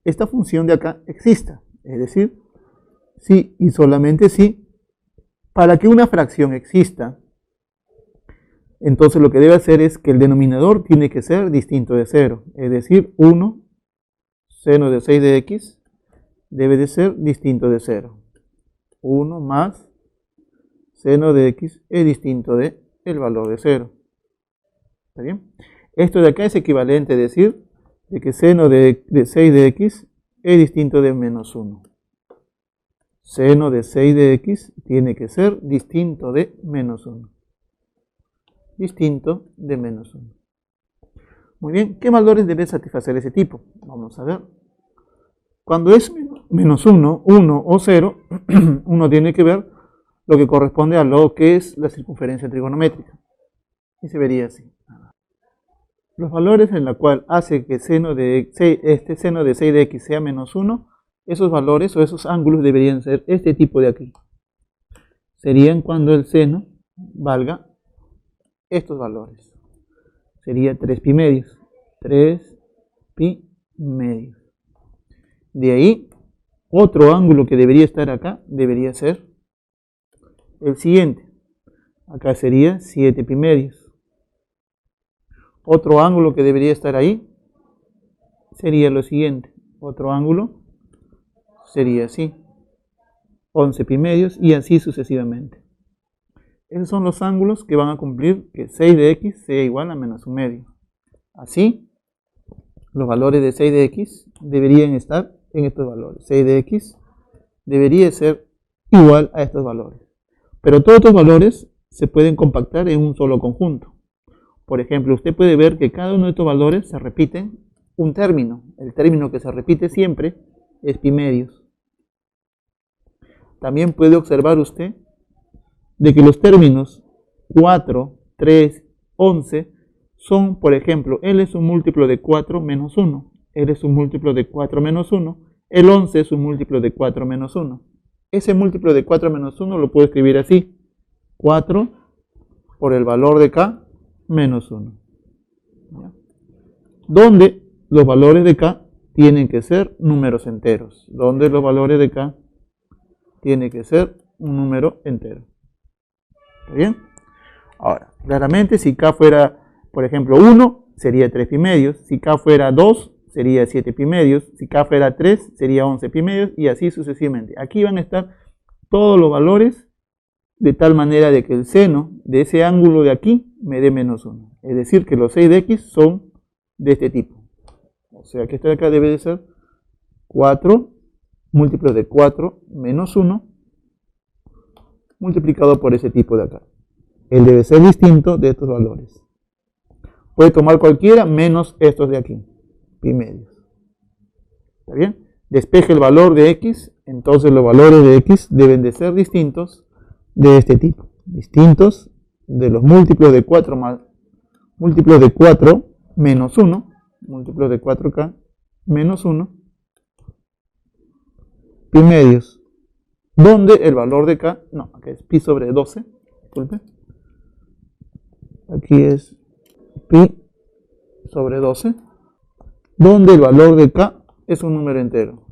esta función de acá exista. Es decir, si y solamente si, para que una fracción exista, entonces lo que debe hacer es que el denominador tiene que ser distinto de 0. Es decir, 1 seno de 6 de x debe de ser distinto de 0. 1 más seno de x es distinto de el valor de 0. ¿Está bien? Esto de acá es equivalente a decir de que seno de 6 de x es distinto de menos 1. Seno de 6 de x tiene que ser distinto de menos 1. Distinto de menos 1. Muy bien, ¿qué valores debe satisfacer ese tipo? Vamos a ver. Cuando es menos 1, 1 o 0, uno tiene que ver lo que corresponde a lo que es la circunferencia trigonométrica. Y se vería así. Los valores en la cual hace que seno de 6 de x sea menos 1, esos valores o esos ángulos deberían ser este tipo de aquí. Serían cuando el seno valga estos valores. Sería 3 pi medios. 3 pi medios. De ahí, otro ángulo que debería estar acá debería ser el siguiente. Acá sería 7 pi medios. Otro ángulo que debería estar ahí sería lo siguiente. Otro ángulo sería así. 11 pi medios y así sucesivamente. Esos son los ángulos que van a cumplir que 6 de x sea igual a menos 1 medio. Así, los valores de 6 de x deberían estar en estos valores. 6 de x debería ser igual a estos valores. Pero todos estos valores se pueden compactar en un solo conjunto. Por ejemplo, usted puede ver que cada uno de estos valores se repiten un término. El término que se repite siempre es pi medios. También puede observar usted de que los términos 4, 3, 11 son, por ejemplo, L es un múltiplo de 4 menos 1. L es un múltiplo de 4 menos 1. El 11 es un múltiplo de 4 menos 1. Ese múltiplo de 4 menos 1 lo puedo escribir así. 4 por el valor de k menos 1. ¿Ya? Donde los valores de k tienen que ser números enteros. Donde los valores de k tienen que ser un número entero. ¿Está bien? Ahora, claramente si k fuera, por ejemplo, 1, sería 3 pi medios. Si k fuera 2, sería 7 pi medios. Si k fuera 3, sería 11 pi medios. Y así sucesivamente. Aquí van a estar todos los valores de tal manera de que el seno de ese ángulo de aquí me dé menos 1. Es decir, que los 6 de x son de este tipo. O sea que esto de acá debe de ser 4 múltiplo de 4 menos 1 multiplicado por ese tipo de acá. Él debe ser distinto de estos valores. Puede tomar cualquiera menos estos de aquí, pi medios. ¿Está bien? Despeje el valor de x, entonces los valores de x deben de ser distintos de este tipo. Distintos de los múltiplos de 4 más múltiplos de 4 menos 1, múltiplos de 4k menos 1, pi medios, donde el valor de k, no, aquí es pi sobre 12, disculpe, aquí es pi sobre 12, donde el valor de k es un número entero,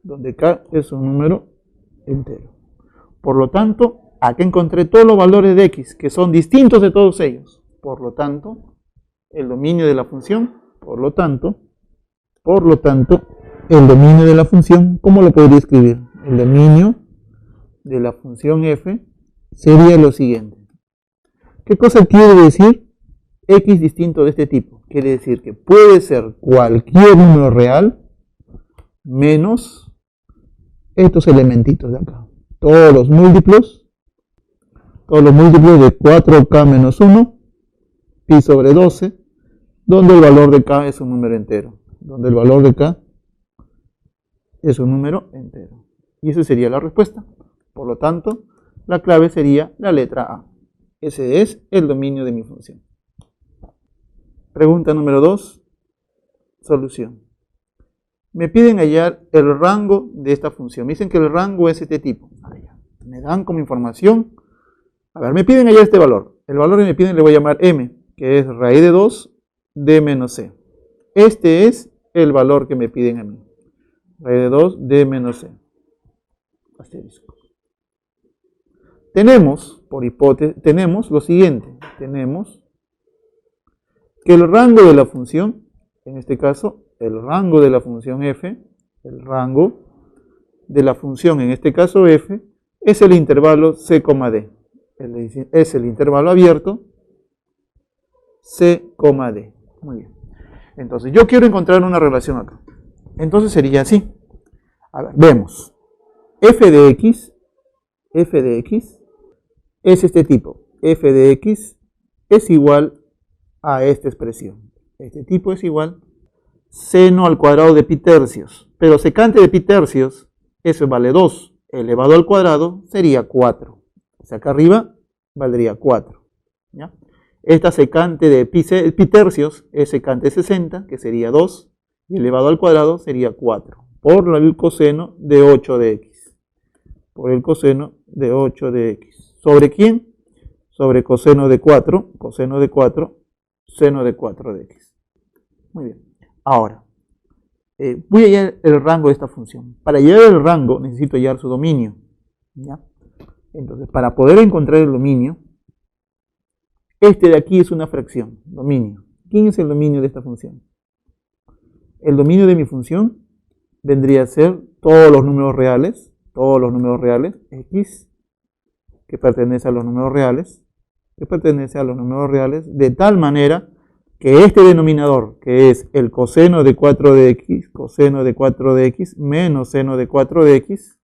donde k es un número entero. Por lo tanto, aquí encontré todos los valores de x que son distintos de todos ellos. Por lo tanto, el dominio de la función, por lo tanto, el dominio de la función, ¿cómo lo podría escribir? El dominio de la función f sería lo siguiente. ¿Qué cosa quiere decir x distinto de este tipo? Quiere decir que puede ser cualquier número real menos estos elementitos de acá. Todos los múltiplos de 4k menos 1, pi sobre 12, donde el valor de k es un número entero. Donde el valor de k es un número entero. Y esa sería la respuesta. Por lo tanto, la clave sería la letra A. Ese es el dominio de mi función. Pregunta número 2. Solución. Me piden hallar el rango de esta función. Me dicen que el rango es este tipo. Me dan como información. A ver, me piden hallar este valor. El valor que me piden le voy a llamar m, que es raíz de 2 de menos c. Este es el valor que me piden a mí. Raíz de 2 de menos c. Asterisco. Tenemos, por hipótesis, tenemos lo siguiente. Tenemos que el rango de la función, en este caso, el rango de la función f, el rango de la función, en este caso f, es el intervalo c, d. Es el intervalo abierto c, d. Muy bien. Entonces, yo quiero encontrar una relación acá. Entonces sería así. A ver, vemos. f de x es este tipo. F de x es igual a esta expresión. Este tipo es igual seno al cuadrado de pi tercios. Pero secante de pi tercios, eso vale 2. Elevado al cuadrado sería 4. O sea, acá arriba valdría 4. ¿Ya? Esta secante de pi tercios es secante de 60, que sería 2. Y elevado al cuadrado sería 4. Por el coseno de 8 de x. Por el coseno de 8 de x. ¿Sobre quién? Sobre coseno de 4, seno de 4 de x. Muy bien. Ahora, voy a hallar el rango de esta función. Para hallar el rango necesito hallar su dominio. ¿Ya? Entonces, para poder encontrar el dominio, este de aquí es una fracción, dominio. ¿Quién es el dominio de esta función? El dominio de mi función vendría a ser todos los números reales, x, que pertenece a los números reales, de tal manera que este denominador, que es el coseno de 4 de x, menos seno de 4 de x,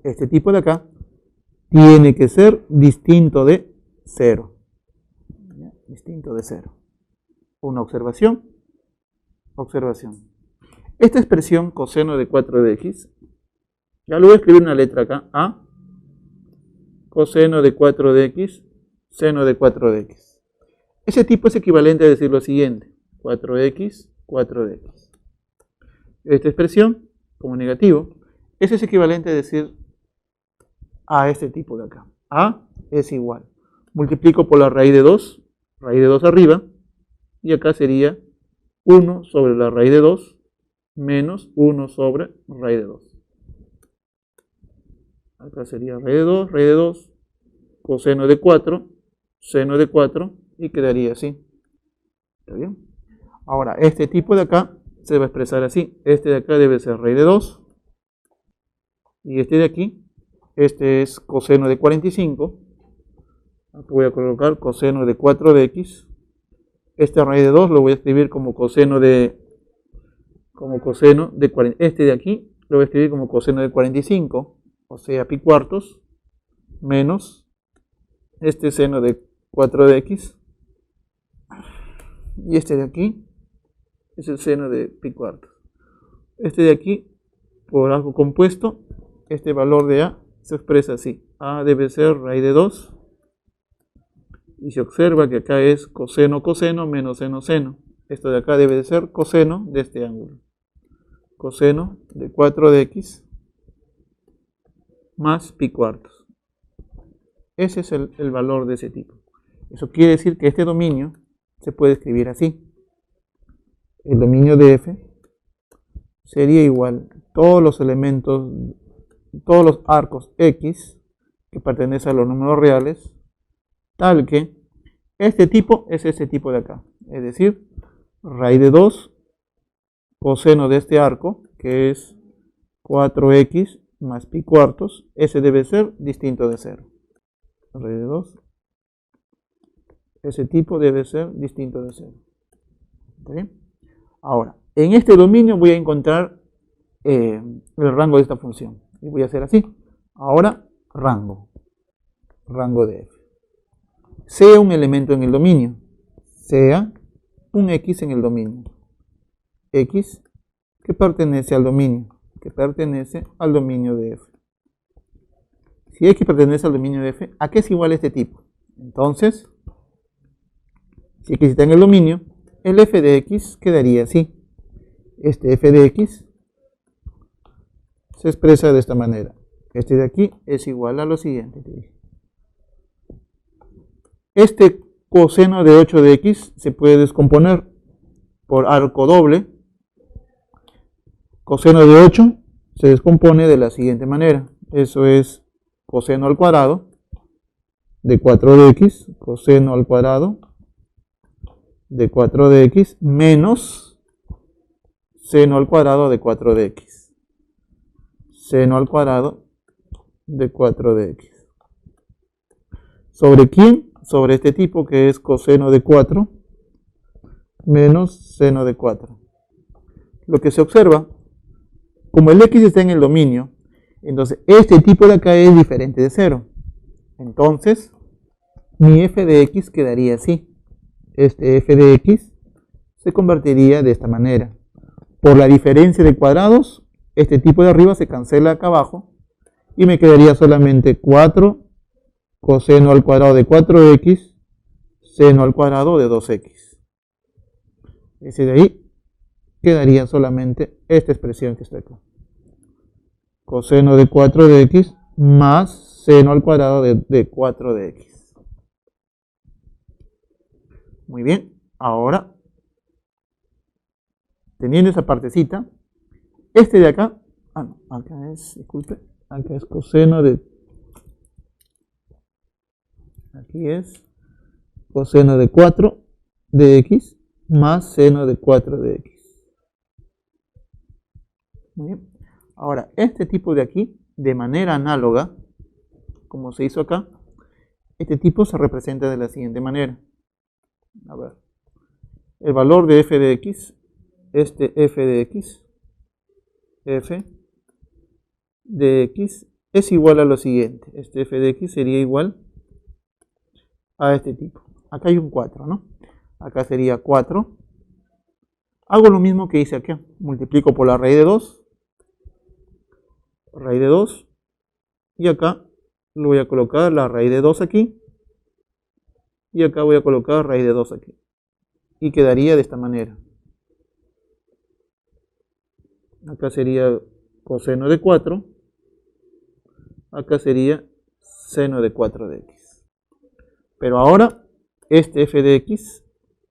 este tipo de acá, tiene que ser distinto de 0. Distinto de 0. Una observación. Esta expresión coseno de 4 de x, ya lo voy a escribir una letra acá, a, coseno de 4 de x, seno de 4 de x. Ese tipo es equivalente a decir lo siguiente, 4x, 4dx. Esta expresión, como negativo, ese es equivalente a decir a este tipo de acá. A es igual. Multiplico por la raíz de 2 arriba, y acá sería 1 sobre la raíz de 2 menos 1 sobre raíz de 2. Acá sería raíz de 2, coseno de 4, seno de 4, y quedaría así. ¿Está bien? Ahora, este tipo de acá se va a expresar así. Este de acá debe ser raíz de 2, y este de aquí, este es coseno de 45. Aquí voy a colocar coseno de 4 de x. Esta raíz de 2 lo voy a escribir como coseno de 40. Este de aquí lo voy a escribir como coseno de 45, o sea, pi cuartos, menos este seno de 4 de x. Y este de aquí es el seno de pi cuartos. Este de aquí, por algo compuesto, este valor de a se expresa así. A debe ser raíz de 2. Y se observa que acá es coseno, menos seno, seno. Esto de acá debe de ser coseno de este ángulo. Coseno de 4 de x más pi cuartos. Ese es el valor de ese tipo. Eso quiere decir que este dominio se puede escribir así. El dominio de f sería igual a todos los elementos, todos los arcos x que pertenecen a los números reales, tal que este tipo es ese tipo de acá. Es decir, raíz de 2 coseno de este arco, que es 4x más pi cuartos, ese debe ser distinto de 0. Raíz de 2, ese tipo debe ser distinto de 0. ¿Está bien? Ahora, en este dominio voy a encontrar el rango de esta función. Y voy a hacer así. Ahora, rango de f. Sea un elemento en el dominio, sea un x en el dominio. X que pertenece al dominio, de f. Si x pertenece al dominio de f, ¿a qué es igual este tipo? Entonces, si x está en el dominio, el f de x quedaría así. Este f de x se expresa de esta manera. Este de aquí es igual a lo siguiente. Este coseno de 8 de x se puede descomponer por arco doble. Coseno de 8 se descompone de la siguiente manera. Eso es coseno al cuadrado de 4 de x, coseno al cuadrado de 4 de x menos seno al cuadrado de 4 de x. Seno al cuadrado de 4 de x. ¿Sobre quién? Sobre este tipo que es coseno de 4 menos seno de 4. Lo que se observa, como el x está en el dominio, entonces este tipo de acá es diferente de 0. Entonces, mi f de x quedaría así. Este f de x se convertiría de esta manera. Por la diferencia de cuadrados, este tipo de arriba se cancela acá abajo y me quedaría solamente 4 coseno al cuadrado de 4x seno al cuadrado de 2x. Ese de ahí quedaría solamente esta expresión que está acá. Coseno de 4 de x más seno al cuadrado de 4 de x. Muy bien, ahora, teniendo esa partecita, este de acá, acá es, disculpe, acá es coseno de, aquí es coseno de 4 de x más seno de 4 de x. Muy bien. Ahora, este tipo de aquí, de manera análoga, como se hizo acá, este tipo se representa de la siguiente manera. A ver, el valor de f de x, este f de x es igual a lo siguiente. Este f de x sería igual a este tipo. Acá hay un 4, ¿no? Acá sería 4. Hago lo mismo que hice acá. Multiplico por la raíz de 2. Raíz de 2. Y acá le voy a colocar la raíz de 2 aquí. Y acá voy a colocar raíz de 2 aquí. Y quedaría de esta manera. Acá sería coseno de 4. Acá sería seno de 4 de x. Pero ahora, este f de x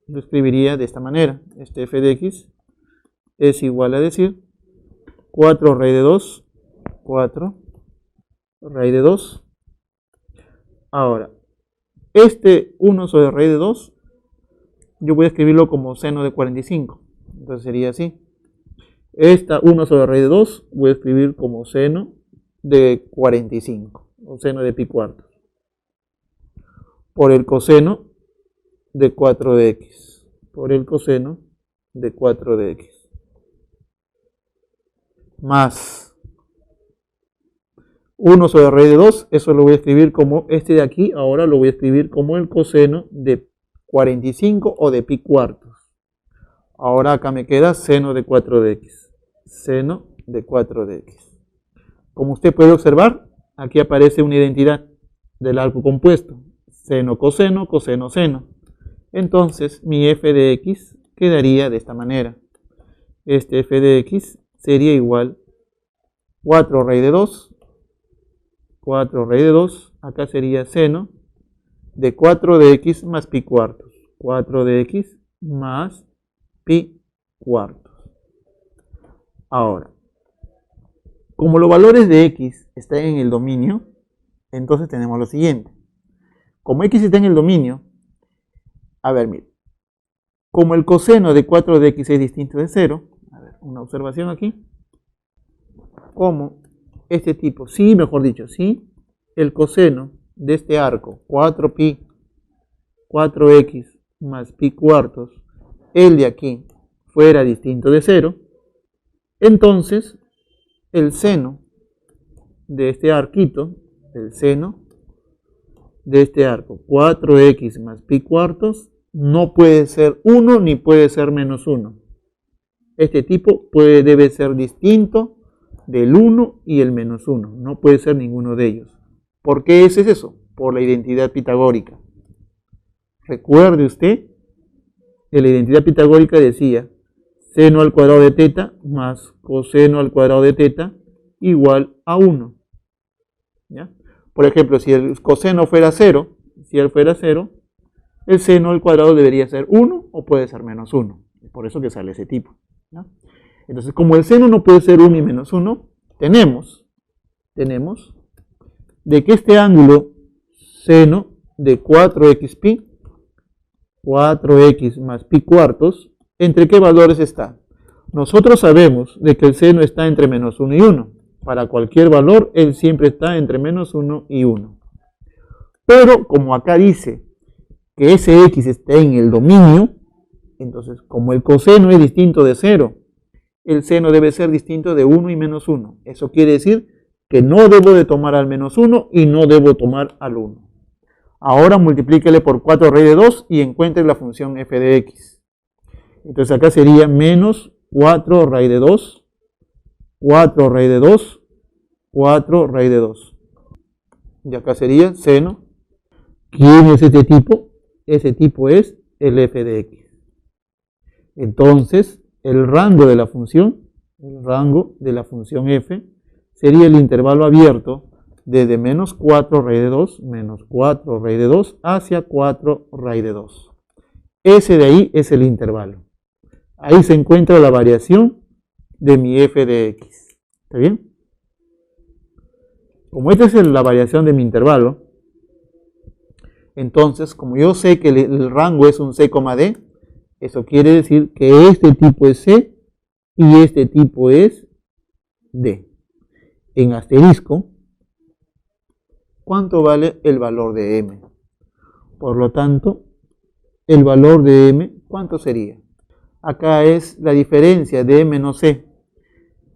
lo escribiría de esta manera. Este f de x es igual a decir 4 raíz de 2. 4 raíz de 2. Ahora, este 1 sobre raíz de 2, yo voy a escribirlo como seno de 45. Entonces sería así. Esta 1 sobre raíz de 2 voy a escribir como seno de 45, o seno de pi cuartos, por el coseno de 4 de x, por el coseno de 4 de x, más 1 sobre raíz de 2, eso lo voy a escribir como este de aquí, ahora lo voy a escribir como el coseno de 45 o de pi cuartos. Ahora acá me queda seno de 4 de x, seno de 4 de x. Como usted puede observar, aquí aparece una identidad del arco compuesto, seno, coseno, coseno, seno. Entonces mi f de x quedaría de esta manera. Este f de x sería igual 4 raíz de 2, 4 raíz de 2, acá sería seno de 4 de x más pi cuartos, 4 de x más pi cuartos. Ahora, como los valores de x están en el dominio, entonces tenemos lo siguiente. Como x está en el dominio, a ver, mire, como el coseno de 4 de x es distinto de 0, a ver, una observación aquí, como este tipo, sí, mejor dicho, sí, el coseno de este arco, 4pi, 4x más pi cuartos, el de aquí, fuera distinto de 0, entonces el seno de este arquito, el seno de este arco, 4x más pi cuartos, no puede ser 1 ni puede ser menos 1. Este tipo debe ser distinto del 1 y el menos 1. No puede ser ninguno de ellos. ¿Por qué es eso? Por la identidad pitagórica. Recuerde usted que la identidad pitagórica decía seno al cuadrado de teta más coseno al cuadrado de teta igual a 1. ¿Ya? Por ejemplo, si el coseno fuera 0, el seno al cuadrado debería ser 1 o puede ser menos 1. Por eso que sale ese tipo. ¿Ya? Entonces, como el seno no puede ser 1 y menos 1, tenemos de que este ángulo seno de 4x más pi cuartos, ¿entre qué valores está? Nosotros sabemos de que el seno está entre menos 1 y 1. Para cualquier valor, él siempre está entre menos 1 y 1. Pero como acá dice que ese x está en el dominio, entonces como el coseno es distinto de 0, el seno debe ser distinto de 1 y menos 1. Eso quiere decir que no debo de tomar al menos 1 y no debo tomar al 1. Ahora multiplíquele por 4 raíz de 2 y encuentre la función f de x. Entonces acá sería menos 4 raíz de 2, 4 raíz de 2, 4 raíz de 2. Y acá sería seno. ¿Quién es este tipo? Ese tipo es el f de x. Entonces, el rango de la función f sería el intervalo abierto desde menos 4 raíz de 2, menos 4 raíz de 2 hacia 4 raíz de 2. Ese de ahí es el intervalo. Ahí se encuentra la variación de mi f de x. ¿Está bien? Como esta es la variación de mi intervalo, entonces, como yo sé que el rango es un c, d, eso quiere decir que este tipo es c y este tipo es d. En asterisco, ¿cuánto vale el valor de m? Por lo tanto, el valor de m, ¿cuánto sería? Acá es la diferencia de menos c.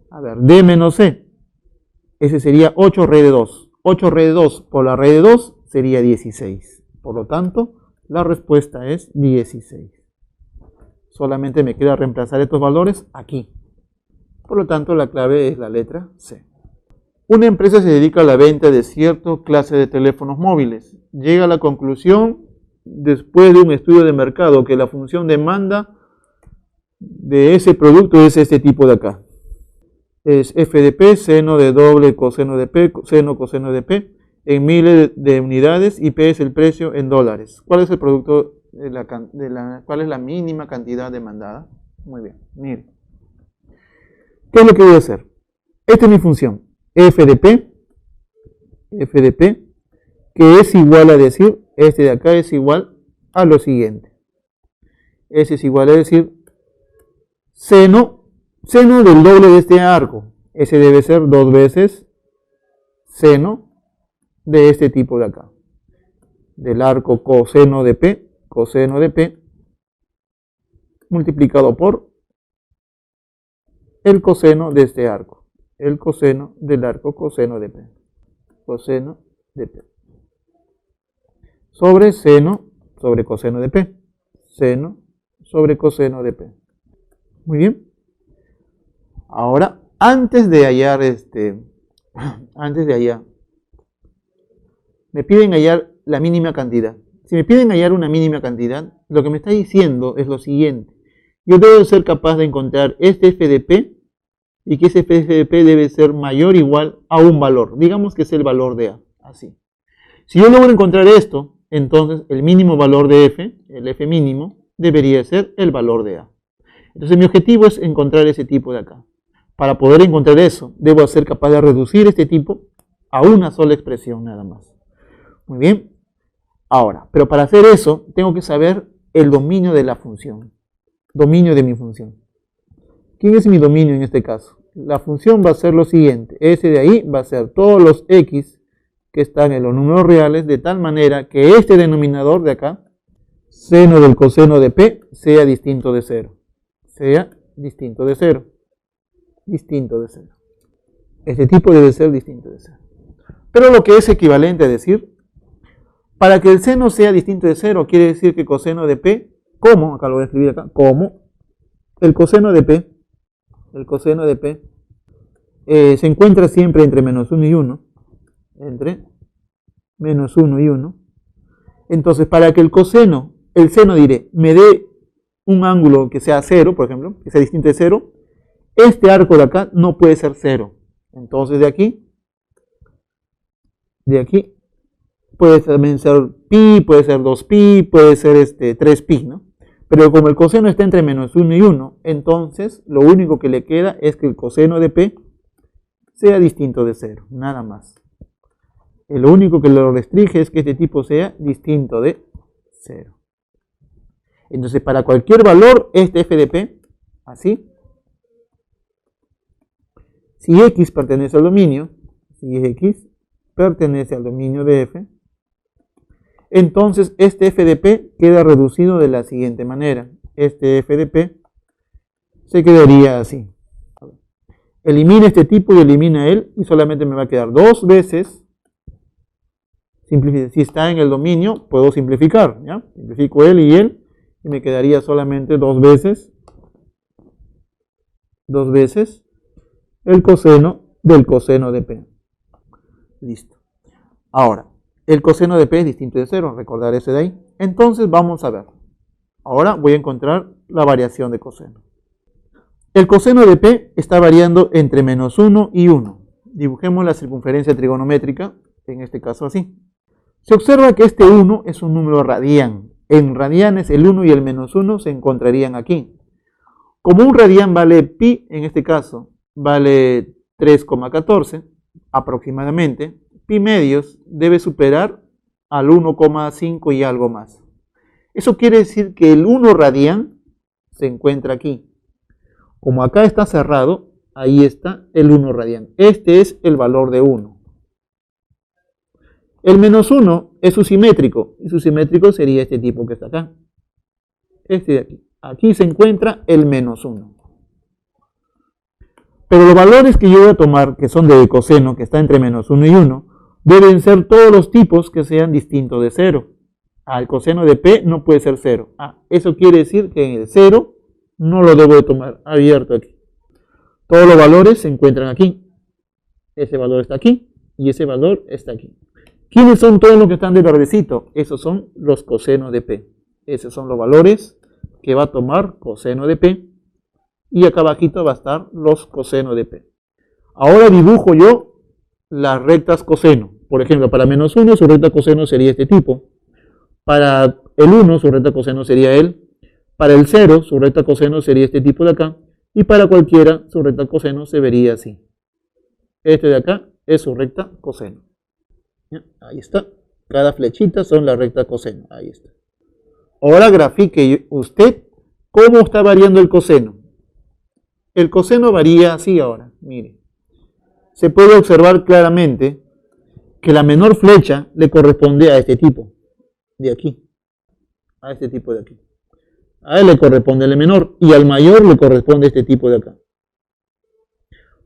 A ver, d menos c. Ese sería 8 raíz de 2. 8 raíz de 2 por la raíz de 2 sería 16. Por lo tanto, la respuesta es 16. Solamente me queda reemplazar estos valores aquí. Por lo tanto, la clave es la letra C. Una empresa se dedica a la venta de cierta clase de teléfonos móviles. Llega a la conclusión, después de un estudio de mercado, que la función demanda de ese producto es este tipo de acá. Es f de p, seno de doble coseno de p, seno coseno de p, en miles de unidades, y p es el precio en dólares. ¿Cuál es el producto cuál es la mínima cantidad demandada? Muy bien, miren. ¿Qué es lo que voy a hacer? Esta es mi función, f de p, que es igual a decir, este de acá es igual a lo siguiente. Ese es igual a decir, seno del doble de este arco. Ese debe ser 2 veces seno de este tipo de acá. Del arco coseno de p, multiplicado por el coseno de este arco. El coseno del arco coseno de p. Sobre seno sobre coseno de p. Seno sobre coseno de p. Muy bien. Ahora, antes de hallar me piden hallar la mínima cantidad. Si me piden hallar una mínima cantidad, lo que me está diciendo es lo siguiente. Yo debo ser capaz de encontrar este f de p y que ese f de p debe ser mayor o igual a un valor. Digamos que es el valor de a. Así. Si yo logro encontrar esto, entonces el mínimo valor de f, el f mínimo, debería ser el valor de a. Entonces mi objetivo es encontrar ese tipo de acá. Para poder encontrar eso, debo ser capaz de reducir este tipo a una sola expresión nada más. Muy bien. Ahora, pero para hacer eso, tengo que saber el dominio de la función. Dominio de mi función. ¿Quién es mi dominio en este caso? La función va a ser lo siguiente. Ese de ahí va a ser todos los x que están en los números reales, de tal manera que este denominador de acá, seno del coseno de p, sea distinto de 0. Sea distinto de 0. Distinto de 0. Este tipo debe ser distinto de 0. Pero lo que es equivalente a decir, para que el seno sea distinto de 0, quiere decir que coseno de p, como, acá lo voy a escribir acá, como el coseno de p, se encuentra siempre entre menos 1 y 1, entre menos 1 y 1. Entonces, para que el coseno el seno diré, me dé un ángulo que sea 0, por ejemplo, que sea distinto de 0, este arco de acá no puede ser 0. Entonces de aquí puede también ser pi, puede ser 2pi, puede ser 3pi, ¿no? Pero como el coseno está entre menos 1 y 1, entonces lo único que le queda es que el coseno de p sea distinto de 0, nada más. Lo único que lo restringe es que este tipo sea distinto de 0. Entonces, para cualquier valor, este f de p, así, si x pertenece al dominio, si x pertenece al dominio de f, entonces este f de p queda reducido de la siguiente manera. Este f de p se quedaría así. Elimina este tipo y elimina él, y solamente me va a quedar 2 veces. Si está en el dominio, puedo simplificar, ¿ya? Simplifico él, y me quedaría solamente 2 veces el coseno del coseno de p. Listo. Ahora, el coseno de p es distinto de 0, recordar ese de ahí. Entonces vamos a ver. Ahora voy a encontrar la variación de coseno. El coseno de p está variando entre menos 1 y 1. Dibujemos la circunferencia trigonométrica, en este caso así. Se observa que este 1 es un número radián. En radianes el 1 y el menos 1 se encontrarían aquí. Como un radián vale pi, en este caso vale 3,14 aproximadamente, pi medios debe superar al 1,5 y algo más. Eso quiere decir que el 1 radián se encuentra aquí. Como acá está cerrado, ahí está el 1 radián. Este es el valor de 1. El menos 1 es su simétrico, y su simétrico sería este tipo que está acá. Este de aquí. Aquí se encuentra el menos 1. Pero los valores que yo voy a tomar, que son de coseno, que está entre menos 1 y 1, deben ser todos los tipos que sean distintos de 0. El coseno de p no puede ser 0. Eso quiere decir que en el 0 no lo debo de tomar abierto aquí. Todos los valores se encuentran aquí. Ese valor está aquí y ese valor está aquí. ¿Quiénes son todos los que están de verdecito? Esos son los cosenos de p. Esos son los valores que va a tomar coseno de p. Y acá abajito va a estar los cosenos de p. Ahora dibujo yo las rectas coseno. Por ejemplo, para menos 1 su recta coseno sería este tipo. Para el 1 su recta coseno sería él. Para el 0 su recta coseno sería este tipo de acá. Y para cualquiera su recta coseno se vería así. Este de acá es su recta coseno. Ahí está. Cada flechita son la recta coseno. Ahí está. Ahora grafique usted cómo está variando el coseno. El coseno varía así ahora. Mire. Se puede observar claramente que la menor flecha le corresponde a este tipo. De aquí. A este tipo de aquí. A él le corresponde el menor. Y al mayor le corresponde este tipo de acá.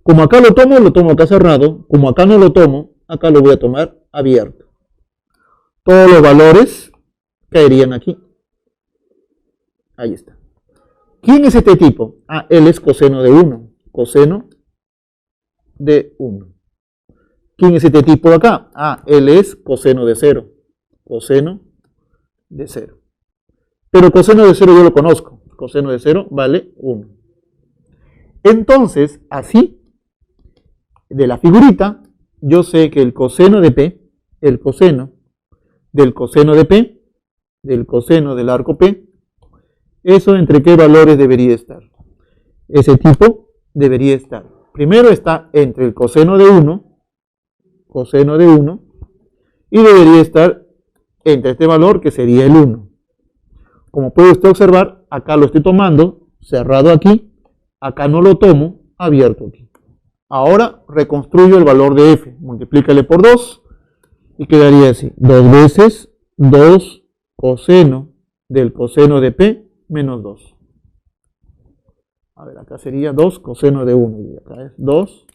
Como acá lo tomo acá cerrado. Como acá no lo tomo, acá lo voy a tomar abierto. Todos los valores caerían aquí. Ahí está. ¿Quién es este tipo? Él es coseno de 1. Coseno de 1. ¿Quién es este tipo de acá? Él es coseno de 0. Coseno de 0. Pero coseno de 0 yo lo conozco. Coseno de 0 vale 1. Entonces, así, de la figurita, yo sé que el coseno de p, el coseno del coseno de p, del coseno del arco p, eso entre qué valores debería estar. Ese tipo debería estar. Primero está entre el coseno de 1, y debería estar entre este valor que sería el 1. Como puede usted observar, acá lo estoy tomando cerrado aquí, acá no lo tomo abierto aquí. Ahora reconstruyo el valor de f, multiplícale por 2 y quedaría así, 2 veces 2 coseno del coseno de p menos 2. A ver, acá sería 2 coseno de 1 y acá es 2.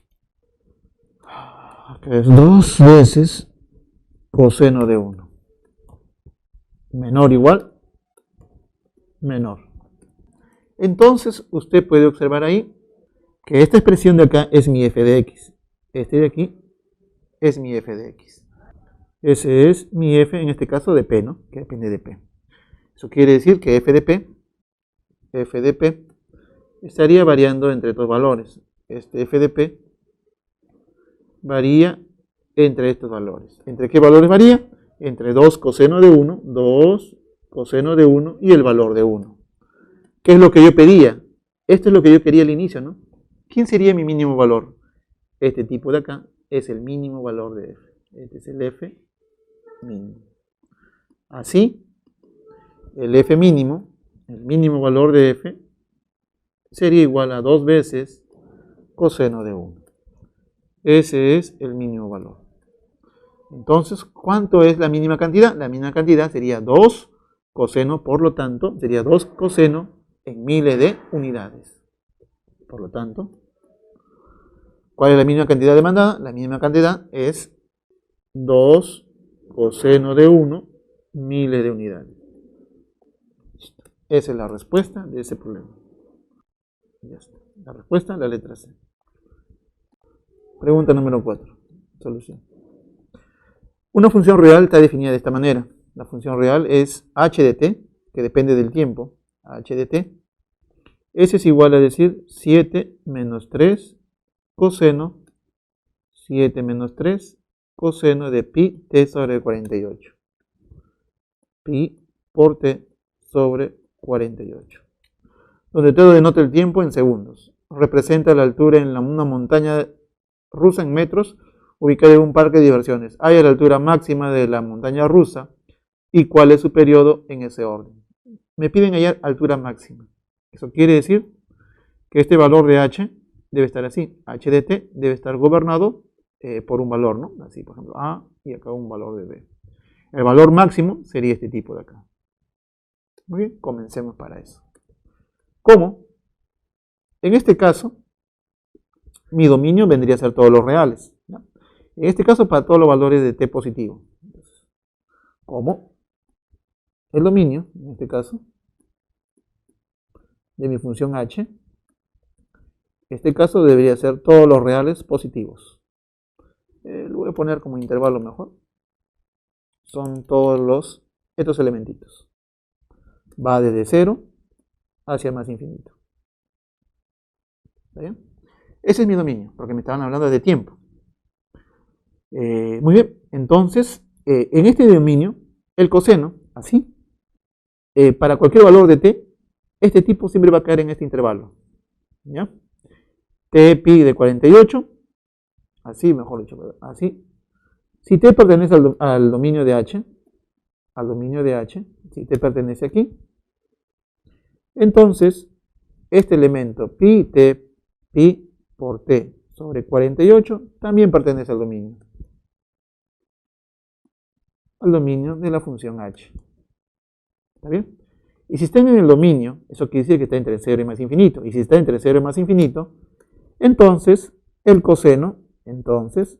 Acá es 2 veces coseno de 1. Menor igual, menor. Entonces usted puede observar ahí que esta expresión de acá es mi f de x. Este de aquí es mi f de x. Ese es mi f, en este caso de p, ¿no? Que depende de p. Eso quiere decir que f de p estaría variando entre dos valores. Este f de p varía entre estos valores. ¿Entre qué valores varía? Entre 2 coseno de 1, 2 coseno de 1 y el valor de 1. ¿Qué es lo que yo pedía? Esto es lo que yo quería al inicio, ¿no? ¿Quién sería mi mínimo valor? Este tipo de acá es el mínimo valor de f. Este es el f mínimo. Así, el f mínimo, el mínimo valor de f, sería igual a 2 veces coseno de 1. Ese es el mínimo valor. Entonces, ¿cuánto es la mínima cantidad? La mínima cantidad sería 2 coseno, por lo tanto, sería 2 coseno en miles de unidades. Por lo tanto, ¿cuál es la mínima cantidad demandada? La mínima cantidad es 2 coseno de 1 miles de unidades. Esa es la respuesta de ese problema. Ya está. La respuesta, la letra C. Pregunta número 4. Solución. Una función real está definida de esta manera. La función real es h de t, que depende del tiempo, h de t. S es igual a decir 7 menos 3 coseno, 7 menos 3 coseno de pi t sobre 48. Pi por t sobre 48. Donde todo denota el tiempo en segundos. Representa la altura en una montaña rusa en metros, ubicada en un parque de diversiones. Haya la altura máxima de la montaña rusa y cuál es su periodo en ese orden. Me piden hallar altura máxima. Eso quiere decir que este valor de h debe estar así. H de t debe estar gobernado por un valor, ¿no? Así, por ejemplo, a y acá un valor de b. El valor máximo sería este tipo de acá. Muy bien, comencemos para eso. ¿Cómo? En este caso, mi dominio vendría a ser todos los reales, ¿no? En este caso, para todos los valores de t positivo. ¿Cómo? El dominio, en este caso, de mi función h, en este caso debería ser todos los reales positivos. Lo voy a poner como intervalo mejor. Son todos estos elementitos. Va desde 0 hacia más infinito. ¿Está bien? Ese es mi dominio, porque me estaban hablando de tiempo. Muy bien, entonces, en este dominio, el coseno, así, para cualquier valor de t, este tipo siempre va a caer en este intervalo. ¿Ya? T pi de 48, así, mejor dicho, así. Si t pertenece al dominio de h, si t pertenece aquí, entonces, este elemento pi por t sobre 48 también pertenece al dominio de la función h. ¿Está bien? Y si está en el dominio, eso quiere decir que está entre 0 y más infinito. Y si está entre 0 y más infinito, entonces el coseno de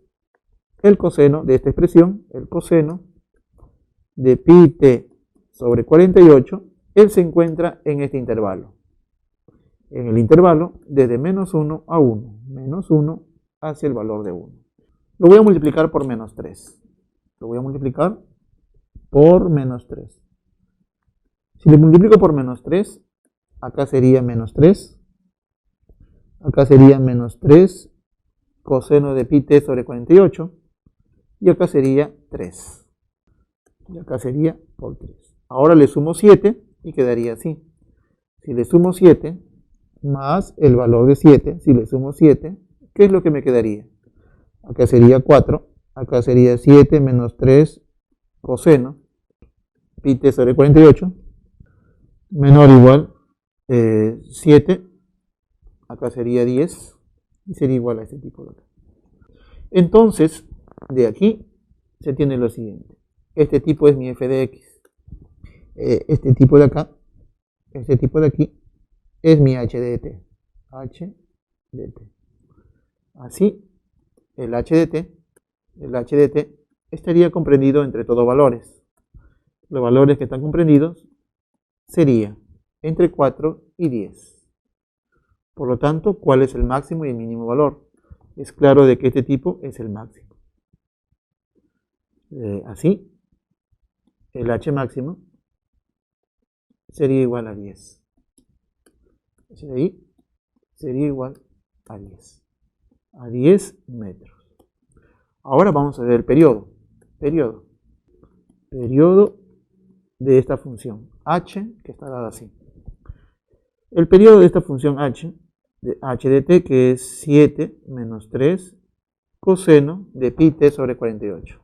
esta expresión, el coseno de pi t sobre 48, él se encuentra en este intervalo. En el intervalo desde menos 1 a 1, menos 1 hacia el valor de 1. Lo voy a multiplicar por menos 3. Lo voy a multiplicar por menos 3. Si le multiplico por menos 3, acá sería menos 3. Acá sería menos 3 coseno de pi t sobre 48. Y acá sería 3. Y acá sería por 3. Ahora le sumo 7 y quedaría así. Si le sumo 7 más el valor de 7, si le sumo 7, ¿qué es lo que me quedaría? Acá sería 4. Acá sería 7 menos 3 coseno pi t sobre 48 menor o igual 7, acá sería 10 y sería igual a este tipo de acá. Entonces, de aquí se tiene lo siguiente. Este tipo es mi f de x. Este tipo de acá, este tipo de aquí, es mi h de t. H de t. Así, el h de t estaría comprendido entre todos valores. Los valores que están comprendidos sería entre 4 y 10. Por lo tanto, ¿cuál es el máximo y el mínimo valor? Es claro de que este tipo es el máximo. Así, el h máximo sería igual a 10. Ese de ahí sería igual a 10. A 10 metros. Ahora vamos a ver el periodo. Periodo de esta función h, que está dada así. El periodo de esta función h de t, que es 7 menos 3 coseno de pi t sobre 48.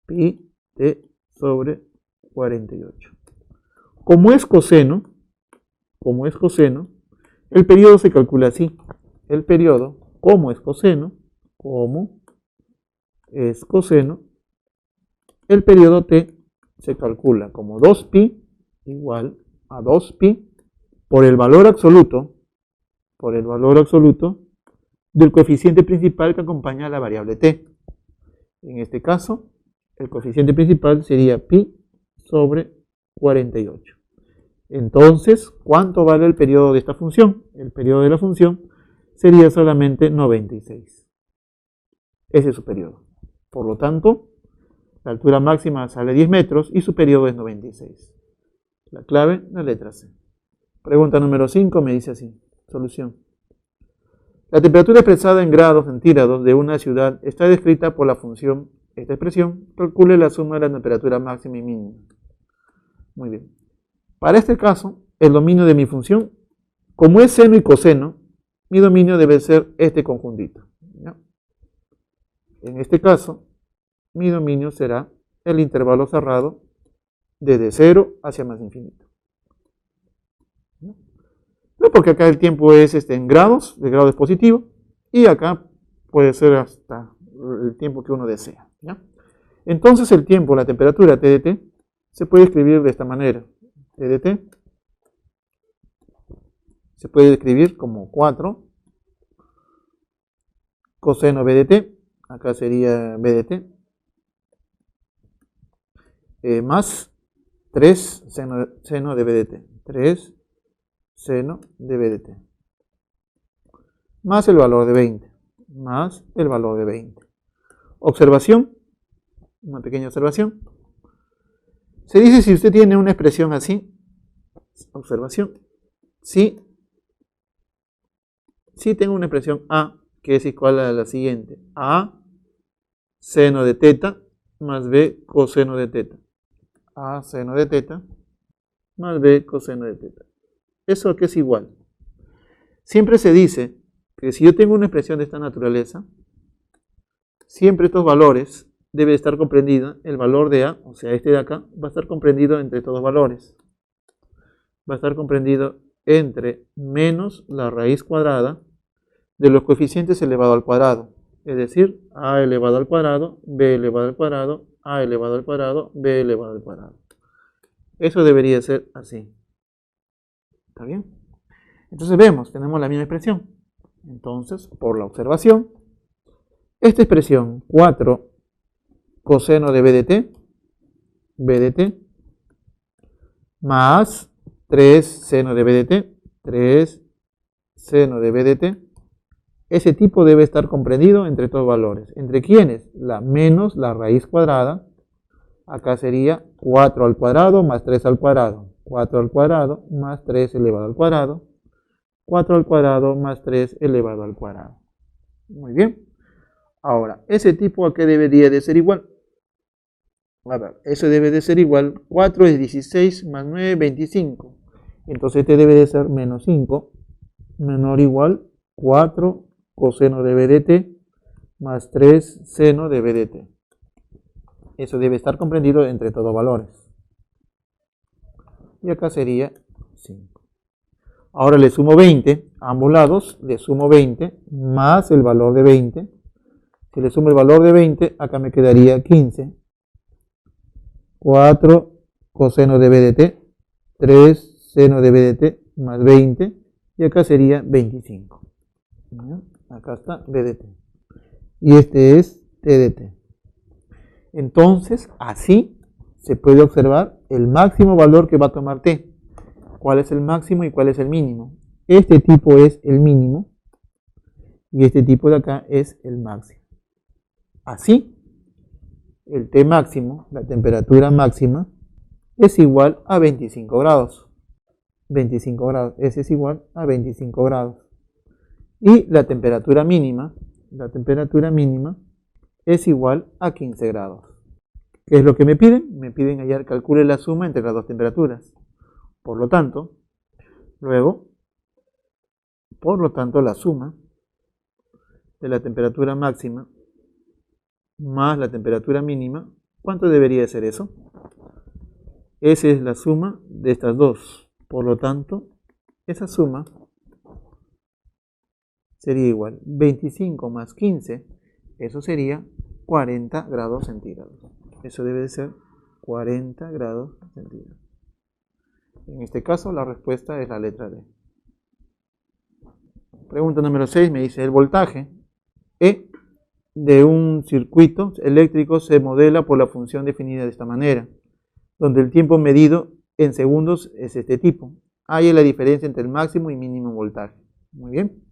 Pi t sobre 48. Como es coseno, el periodo se calcula así. El periodo, como es coseno, el periodo t se calcula como 2pi igual a 2pi por el valor absoluto del coeficiente principal que acompaña a la variable t. En este caso, el coeficiente principal sería pi sobre 48. Entonces, ¿cuánto vale el periodo de esta función? El periodo de la función sería solamente 96. Ese es su periodo. Por lo tanto, la altura máxima sale 10 metros y su periodo es 96. La clave, la letra C. Pregunta número 5 me dice así. Solución. La temperatura expresada en grados centígrados de una ciudad está descrita por la función, esta expresión, calcule la suma de la temperatura máxima y mínima. Muy bien. Para este caso, el dominio de mi función, como es seno y coseno, mi dominio debe ser este conjuntito, ¿ya? En este caso, mi dominio será el intervalo cerrado desde 0 hacia más infinito. ¿No? Porque acá el tiempo es en grados, de grado es positivo, y acá puede ser hasta el tiempo que uno desea, ¿ya? Entonces el tiempo, la temperatura T de T, se puede escribir de esta manera. T de T se puede escribir como 4 coseno B de T, acá sería B de T, más 3 seno de B de T, 3 seno de B de T, más el valor de 20, Observación, una pequeña observación. Se dice si usted tiene una expresión así, observación, si tengo una expresión A que es igual a la siguiente, A seno de teta más B coseno de teta, A seno de teta más B coseno de teta. ¿Eso a qué es igual? Siempre se dice que si yo tengo una expresión de esta naturaleza, siempre estos valores debe estar comprendido, el valor de A, o sea, este de acá, va a estar comprendido entre estos dos valores. Va a estar comprendido entre menos la raíz cuadrada de los coeficientes elevado al cuadrado. Es decir, A elevado al cuadrado, B elevado al cuadrado, A elevado al cuadrado, B elevado al cuadrado. Eso debería ser así. ¿Está bien? Entonces vemos, tenemos la misma expresión. Entonces, por la observación, esta expresión 4 coseno de B de T, más 3 seno de B de T, 3 seno de B de T, ese tipo debe estar comprendido entre estos valores. ¿Entre quiénes? Menos la raíz cuadrada, acá sería 4 al cuadrado más 3 al cuadrado, 4 al cuadrado más 3 elevado al cuadrado, 4 al cuadrado más 3 elevado al cuadrado. Muy bien. Ahora, ¿ese tipo a qué debería de ser igual? A ver, eso debe de ser igual, 4 es 16 más 9, 25. Entonces este debe de ser menos 5, menor o igual 4 coseno de B de T más 3 seno de B de T. Eso debe estar comprendido entre todos valores. Y acá sería 5. Ahora le sumo 20, a ambos lados le sumo 20 más el valor de 20. Si le sumo el valor de 20, acá me quedaría 15. 4 coseno de B de T, 3 seno de B de T más 20, y acá sería 25. Acá está B de T. Y este es T de T. Entonces, así se puede observar el máximo valor que va a tomar T. ¿Cuál es el máximo y cuál es el mínimo? Este tipo es el mínimo y este tipo de acá es el máximo. Así, el T máximo, la temperatura máxima, es igual a 25 grados. 25 grados, S es igual a 25 grados. Y la temperatura mínima es igual a 15 grados. ¿Qué es lo que me piden? Me piden hallar, calcule la suma entre las dos temperaturas. Por lo tanto, la suma de la temperatura máxima más la temperatura mínima, ¿cuánto debería ser eso? Esa es la suma de estas dos. Por lo tanto, esa suma sería igual 25 más 15, eso sería 40 grados centígrados. Eso debe de ser 40 grados centígrados. En este caso, la respuesta es la letra D. Pregunta número 6 me dice, el voltaje E de un circuito eléctrico se modela por la función definida de esta manera, donde el tiempo medido en segundos es este tipo. Hay la diferencia entre el máximo y mínimo voltaje. Muy bien.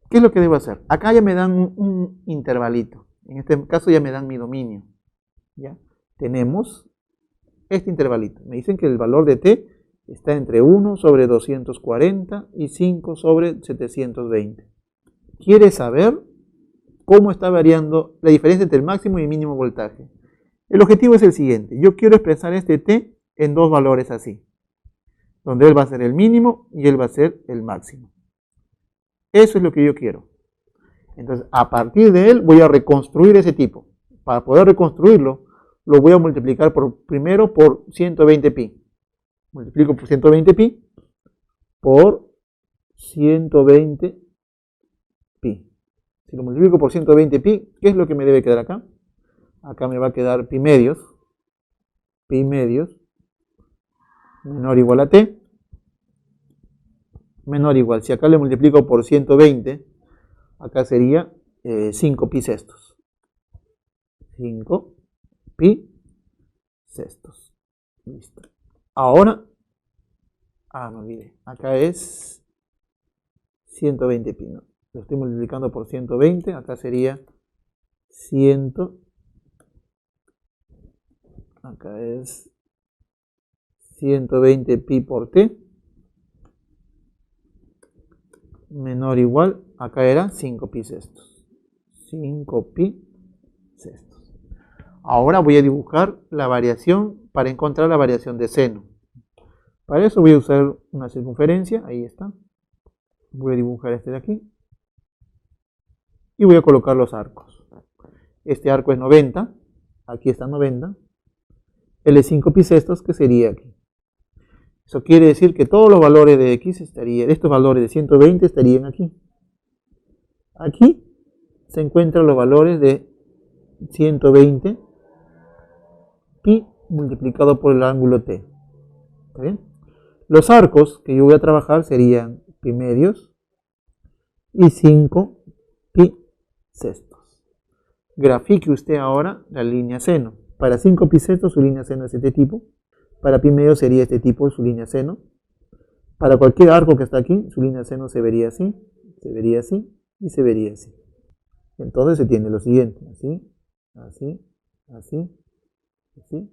¿Qué es lo que debo hacer? Acá ya me dan un intervalito. En este caso ya me dan mi dominio. ¿Ya? Tenemos este intervalito. Me dicen que el valor de T está entre 1 sobre 240 y 5 sobre 720. ¿Quiere saber cómo está variando la diferencia entre el máximo y el mínimo voltaje? El objetivo es el siguiente. Yo quiero expresar este T en dos valores así, donde él va a ser el mínimo y él va a ser el máximo. Eso es lo que yo quiero. Entonces, a partir de él voy a reconstruir ese tipo. Para poder reconstruirlo, lo voy a multiplicar primero por 120 pi. Multiplico por 120 pi por 120 pi. Si lo multiplico por 120 pi, ¿qué es lo que me debe quedar acá? Acá me va a quedar pi medios menor o igual a t, menor o igual. Si acá le multiplico por 120, acá sería 5 pi sextos. 5 pi sextos. Listo. Ahora, me olvidé. Acá es 120 pi, ¿no? Lo estoy multiplicando por 120, acá sería 100. Acá es 120 pi por t menor o igual, acá era 5 pi sextos. 5 pi sextos. Ahora voy a dibujar la variación para encontrar la variación de seno. Para eso voy a usar una circunferencia, ahí está. Voy a dibujar este de aquí. Y voy a colocar los arcos. Este arco es 90, aquí está 90. Él es 5 pi sextos, que sería aquí. Eso quiere decir que todos los valores de x estos valores de 120 estarían aquí. Aquí se encuentran los valores de 120 pi multiplicado por el ángulo t. ¿Está bien? Los arcos que yo voy a trabajar serían pi medios y 5 pi sextos. Grafique usted ahora la línea seno. Para 5 pi sextos su línea seno es este tipo. Para pi medio sería este tipo su línea seno. Para cualquier arco que está aquí, su línea seno se vería así y se vería así. Entonces se tiene lo siguiente, así, así, así, así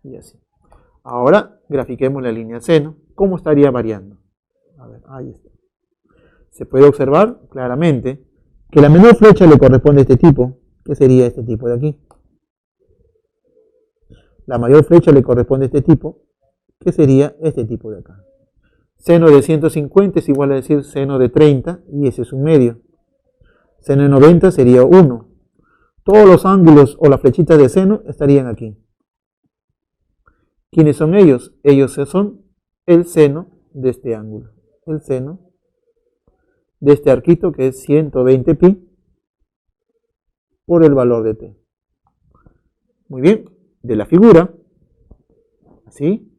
y así. Ahora grafiquemos la línea seno. ¿Cómo estaría variando? A ver, ahí está. Se puede observar claramente que la menor flecha le corresponde a este tipo, que sería este tipo de aquí. La mayor flecha le corresponde a este tipo, que sería este tipo de acá. Seno de 150 es igual a decir seno de 30, y ese es un medio. Seno de 90 sería 1. Todos los ángulos o las flechitas de seno estarían aquí. ¿Quiénes son ellos? Ellos son el seno de este ángulo. El seno de este arquito, que es 120 pi por el valor de t. Muy bien. De la figura, así,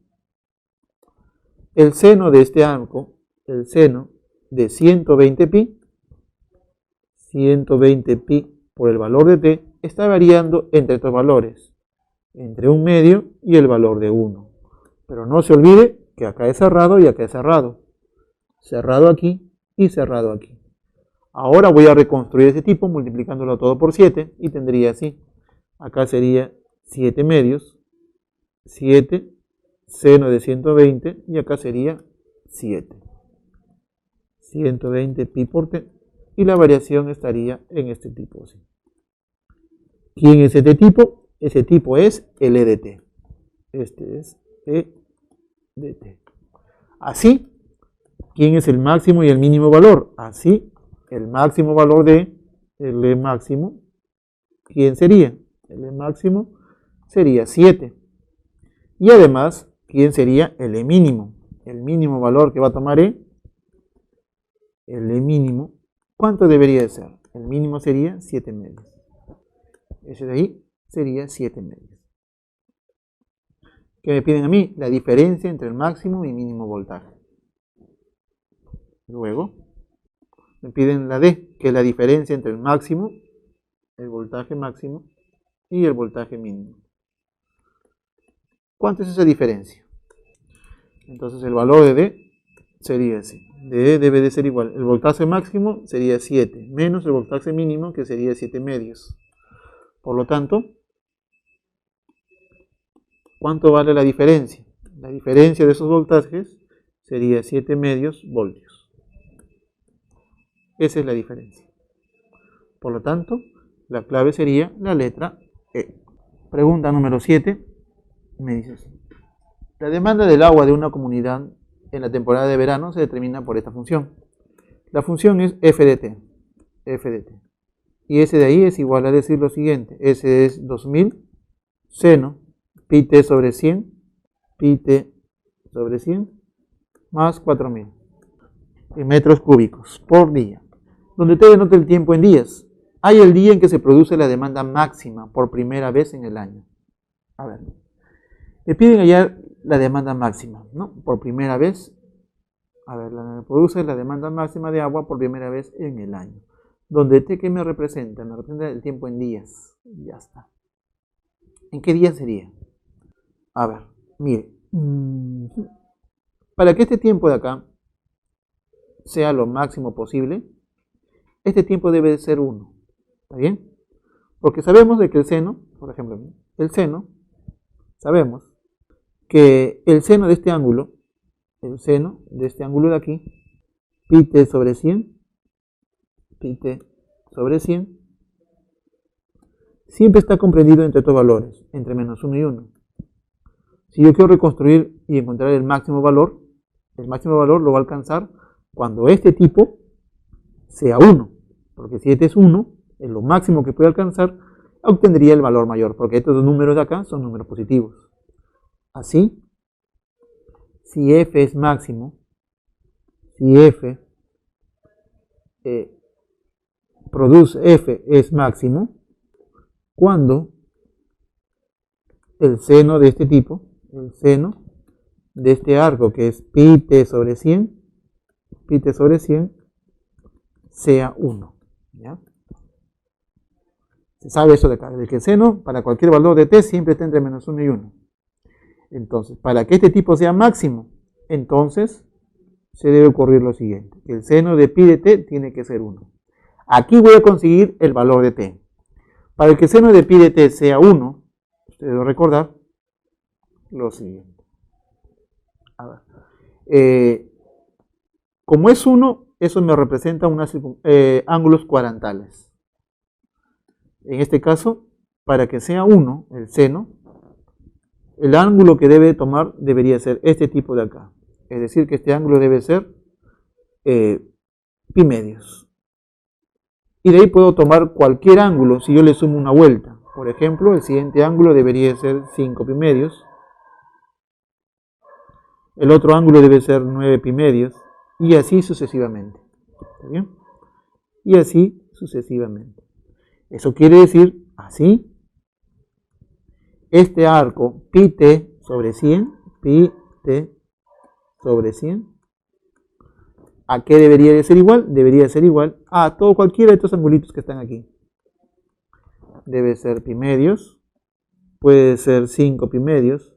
el seno de este arco, el seno de 120 pi por el valor de t, está variando entre estos valores, entre un medio y el valor de 1. Pero no se olvide que acá es cerrado y acá es cerrado. Cerrado aquí y cerrado aquí. Ahora voy a reconstruir ese tipo multiplicándolo todo por 7 y tendría así. Acá sería 7 medios 7 seno de 120 y acá sería 7. 120 pi por t y la variación estaría en este tipo. ¿Sí? ¿Quién es este tipo? Ese tipo es el E de t. Este es E de t. Así, ¿quién es el máximo y el mínimo valor? Así, el máximo valor de el E máximo, ¿quién sería? El E máximo sería 7. Y además, ¿quién sería el E mínimo? El mínimo valor que va a tomar E, el E mínimo, ¿cuánto debería de ser? El mínimo sería 7 medios. Ese de ahí sería 7 medios. ¿Qué me piden a mí? La diferencia entre el máximo y mínimo voltaje. Luego, me piden la D, que es la diferencia entre el máximo, el voltaje máximo y el voltaje mínimo. ¿Cuánto es esa diferencia? Entonces el valor de D sería ese. D debe de ser igual. El voltaje máximo sería 7, menos el voltaje mínimo, que sería 7 medios. Por lo tanto, ¿cuánto vale la diferencia? La diferencia de esos voltajes sería 7 medios voltios. Esa es la diferencia. Por lo tanto, la clave sería la letra E. Pregunta número 7. Me dice así. La demanda del agua de una comunidad en la temporada de verano se determina por esta función. La función es f de t. F de t. Y ese de ahí es igual a decir lo siguiente. Ese es 2000 seno pi t sobre 100, pi t sobre 100, más 4000 en metros cúbicos por día. Donde te denota el tiempo en días. Hay el día en que se produce la demanda máxima por primera vez en el año. A ver, me piden hallar la demanda máxima, ¿no? Por primera vez. A ver, produce la demanda máxima de agua por primera vez en el año. Donde t, ¿qué me representa? Me representa el tiempo en días. Ya está. ¿En qué día sería? A ver, mire. Para que este tiempo de acá sea lo máximo posible, este tiempo debe de ser 1. ¿Está bien? Porque sabemos de que el seno, por ejemplo, el seno, sabemos que el seno de este ángulo, el seno de este ángulo de aquí, pi t sobre 100, pi t sobre 100, siempre está comprendido entre dos valores, entre menos 1 y 1. Si yo quiero reconstruir y encontrar el máximo valor lo va a alcanzar cuando este tipo sea 1. Porque si este es 1, es lo máximo que puede alcanzar, obtendría el valor mayor, porque estos dos números de acá son números positivos. Así, si f es máximo, si f f es máximo, cuando el seno de este tipo, el seno de este arco que es pi t sobre 100, sea 1. ¿Ya? Se sabe eso de acá, de que el seno para cualquier valor de t siempre está entre menos 1 y 1. Entonces, para que este tipo sea máximo, entonces se debe ocurrir lo siguiente. El seno de pi de t tiene que ser 1. Aquí voy a conseguir el valor de t. Para que el seno de pi de t sea 1, usted debe recordar lo siguiente. A ver. Como es 1, eso me representa unos ángulos cuadrantales. En este caso, para que sea 1, el seno, el ángulo que debe tomar debería ser este tipo de acá. Es decir, que este ángulo debe ser pi medios. Y de ahí puedo tomar cualquier ángulo si yo le sumo una vuelta. Por ejemplo, el siguiente ángulo debería ser 5 pi medios. El otro ángulo debe ser 9 pi medios. Y así sucesivamente. ¿Está bien? Y así sucesivamente. Eso quiere decir, así, este arco pi t sobre 100, pi t sobre 100, ¿a qué debería de ser igual? Debería ser igual a todo cualquiera de estos angulitos que están aquí. Debe ser pi medios, puede ser 5 pi medios,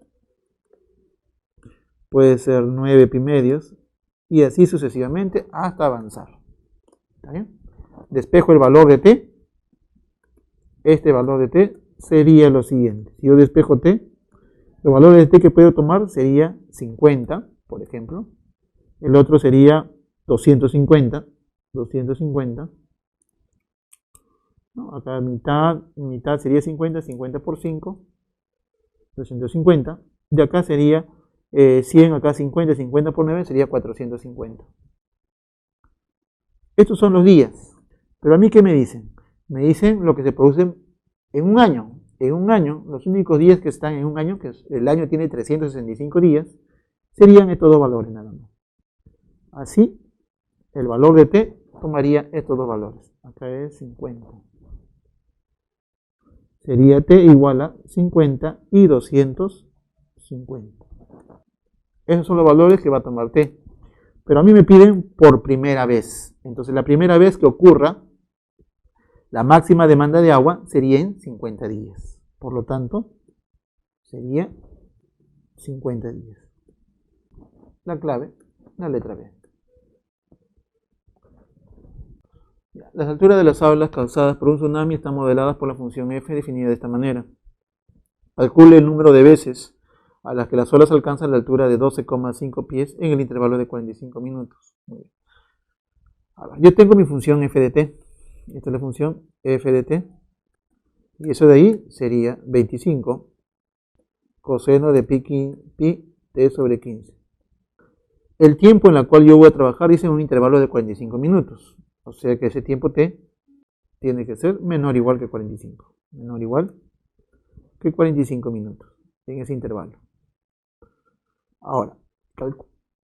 puede ser 9 pi medios, y así sucesivamente hasta avanzar. ¿Está bien? Despejo el valor de t. Este valor de t sería lo siguiente. Si yo despejo t, Los valores de t que puedo tomar sería 50, por ejemplo. El otro sería 250. ¿No? Acá mitad sería 50, 50 por 5, 250. De acá sería 100, acá 50, 50 por 9 sería 450. Estos son los días. Pero a mí, ¿qué me dicen? Me dicen lo que se produce en un año. En un año, los únicos días que están en un año, que el año tiene 365 días, serían estos dos valores nada más. Así, el valor de t tomaría estos dos valores. Acá es 50. Sería t igual a 50 y 250. Esos son los valores que va a tomar t. Pero a mí me piden por primera vez. Entonces, la primera vez que ocurra, la máxima demanda de agua sería en 50 días. Por lo tanto, sería 50 días. La clave, la letra B. Las alturas de las olas causadas por un tsunami están modeladas por la función f definida de esta manera. Calcule el número de veces a las que las olas alcanzan la altura de 12,5 pies en el intervalo de 45 minutos. Ahora, yo tengo mi función f de t. Esta es la función f de t. Y eso de ahí sería 25 coseno de pi t sobre 15. El tiempo en el cual yo voy a trabajar dice un intervalo de 45 minutos. O sea que ese tiempo t tiene que ser menor o igual que 45. Menor o igual que 45 minutos en ese intervalo. Ahora,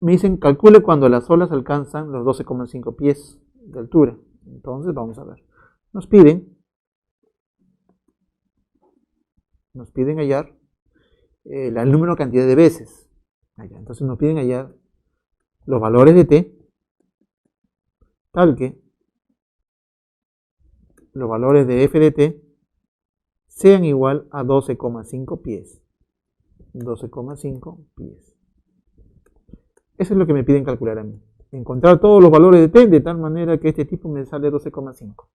me dicen calcule cuando las olas alcanzan los 12,5 pies de altura. Entonces vamos a ver. Nos piden hallar el número de cantidad de veces. Entonces nos piden hallar los valores de t tal que los valores de f de t sean igual a 12,5 pies. 12,5 pies. Eso es lo que me piden calcular a mí. Encontrar todos los valores de t de tal manera que este tipo me sale 12,5.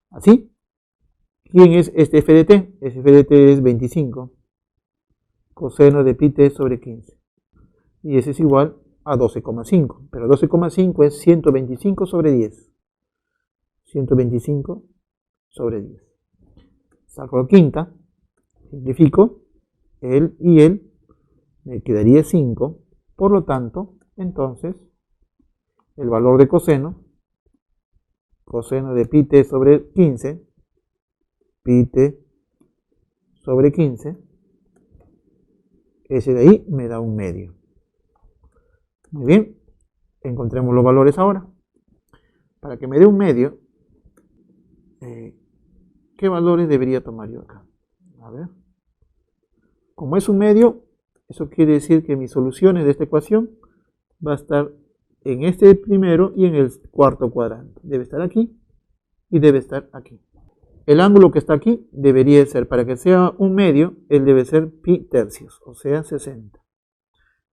¿Así? ¿Quién es este f de t? Este f de t es 25 coseno de pi t sobre 15. Y ese es igual a 12,5. Pero 12,5 es 125 sobre 10. 125 sobre 10. Saco la quinta, simplifico, él y él, me quedaría 5. Por lo tanto, entonces, el valor de coseno de pi t sobre 15, pi t sobre 15, ese de ahí me da un medio. Muy bien, encontremos los valores ahora. Para que me dé un medio, ¿qué valores debería tomar yo acá? A ver. Como es un medio, eso quiere decir que mis soluciones de esta ecuación va a estar en este primero y en el cuarto cuadrante. Debe estar aquí y debe estar aquí. El ángulo que está aquí debería ser, para que sea un medio, él debe ser pi tercios, o sea 60.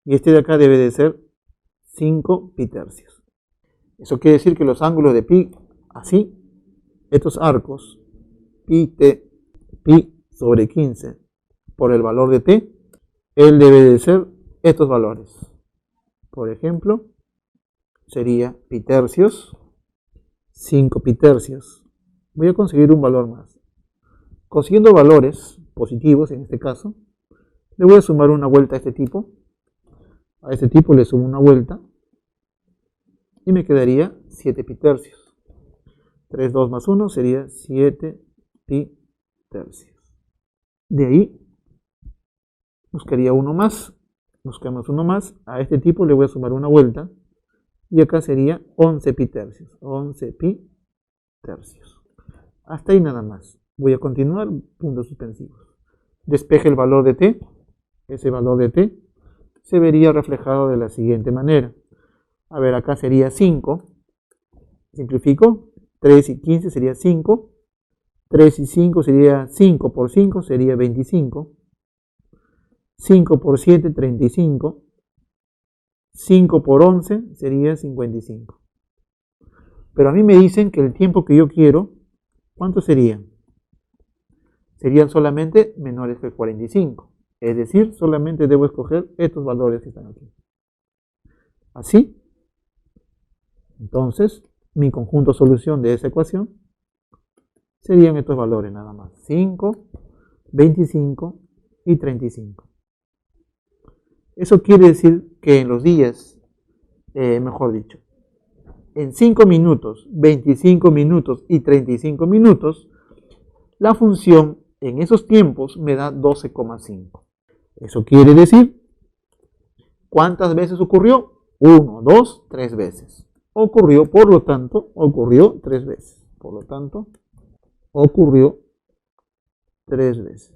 Y este de acá debe de ser 5 pi tercios. Eso quiere decir que los ángulos de pi, así, estos arcos, pi sobre 15 por el valor de t, él debe de ser estos valores. Por ejemplo, sería pi tercios, 5 pi tercios. Voy a conseguir un valor más. Consiguiendo valores positivos, en este caso, le voy a sumar una vuelta a este tipo. A este tipo le sumo una vuelta y me quedaría 7 pi tercios. 3, 2 más 1 sería 7 pi tercios. De ahí buscaría uno más. Buscamos uno más. A este tipo le voy a sumar una vuelta. Y acá sería 11 pi tercios. 11 pi tercios. Hasta ahí nada más. Voy a continuar, puntos suspensivos. Despeje el valor de t. Ese valor de t se vería reflejado de la siguiente manera. A ver, acá sería 5. Simplifico. 3 y 15 sería 5. 3 y 5 sería 5 por 5 sería 25. 5 por 7, 35. 5 por 11 sería 55. Pero a mí me dicen que el tiempo que yo quiero, ¿cuánto sería? Serían solamente menores que 45. Es decir, solamente debo escoger estos valores que están aquí. Así, entonces, mi conjunto solución de esa ecuación serían estos valores nada más. 5, 25 y 35. Eso quiere decir que en los días, mejor dicho, en 5 minutos, 25 minutos y 35 minutos, la función en esos tiempos me da 12,5. Eso quiere decir, ¿cuántas veces ocurrió? 1, 2, 3 veces. Ocurrió, por lo tanto, ocurrió 3 veces. Por lo tanto, ocurrió 3 veces.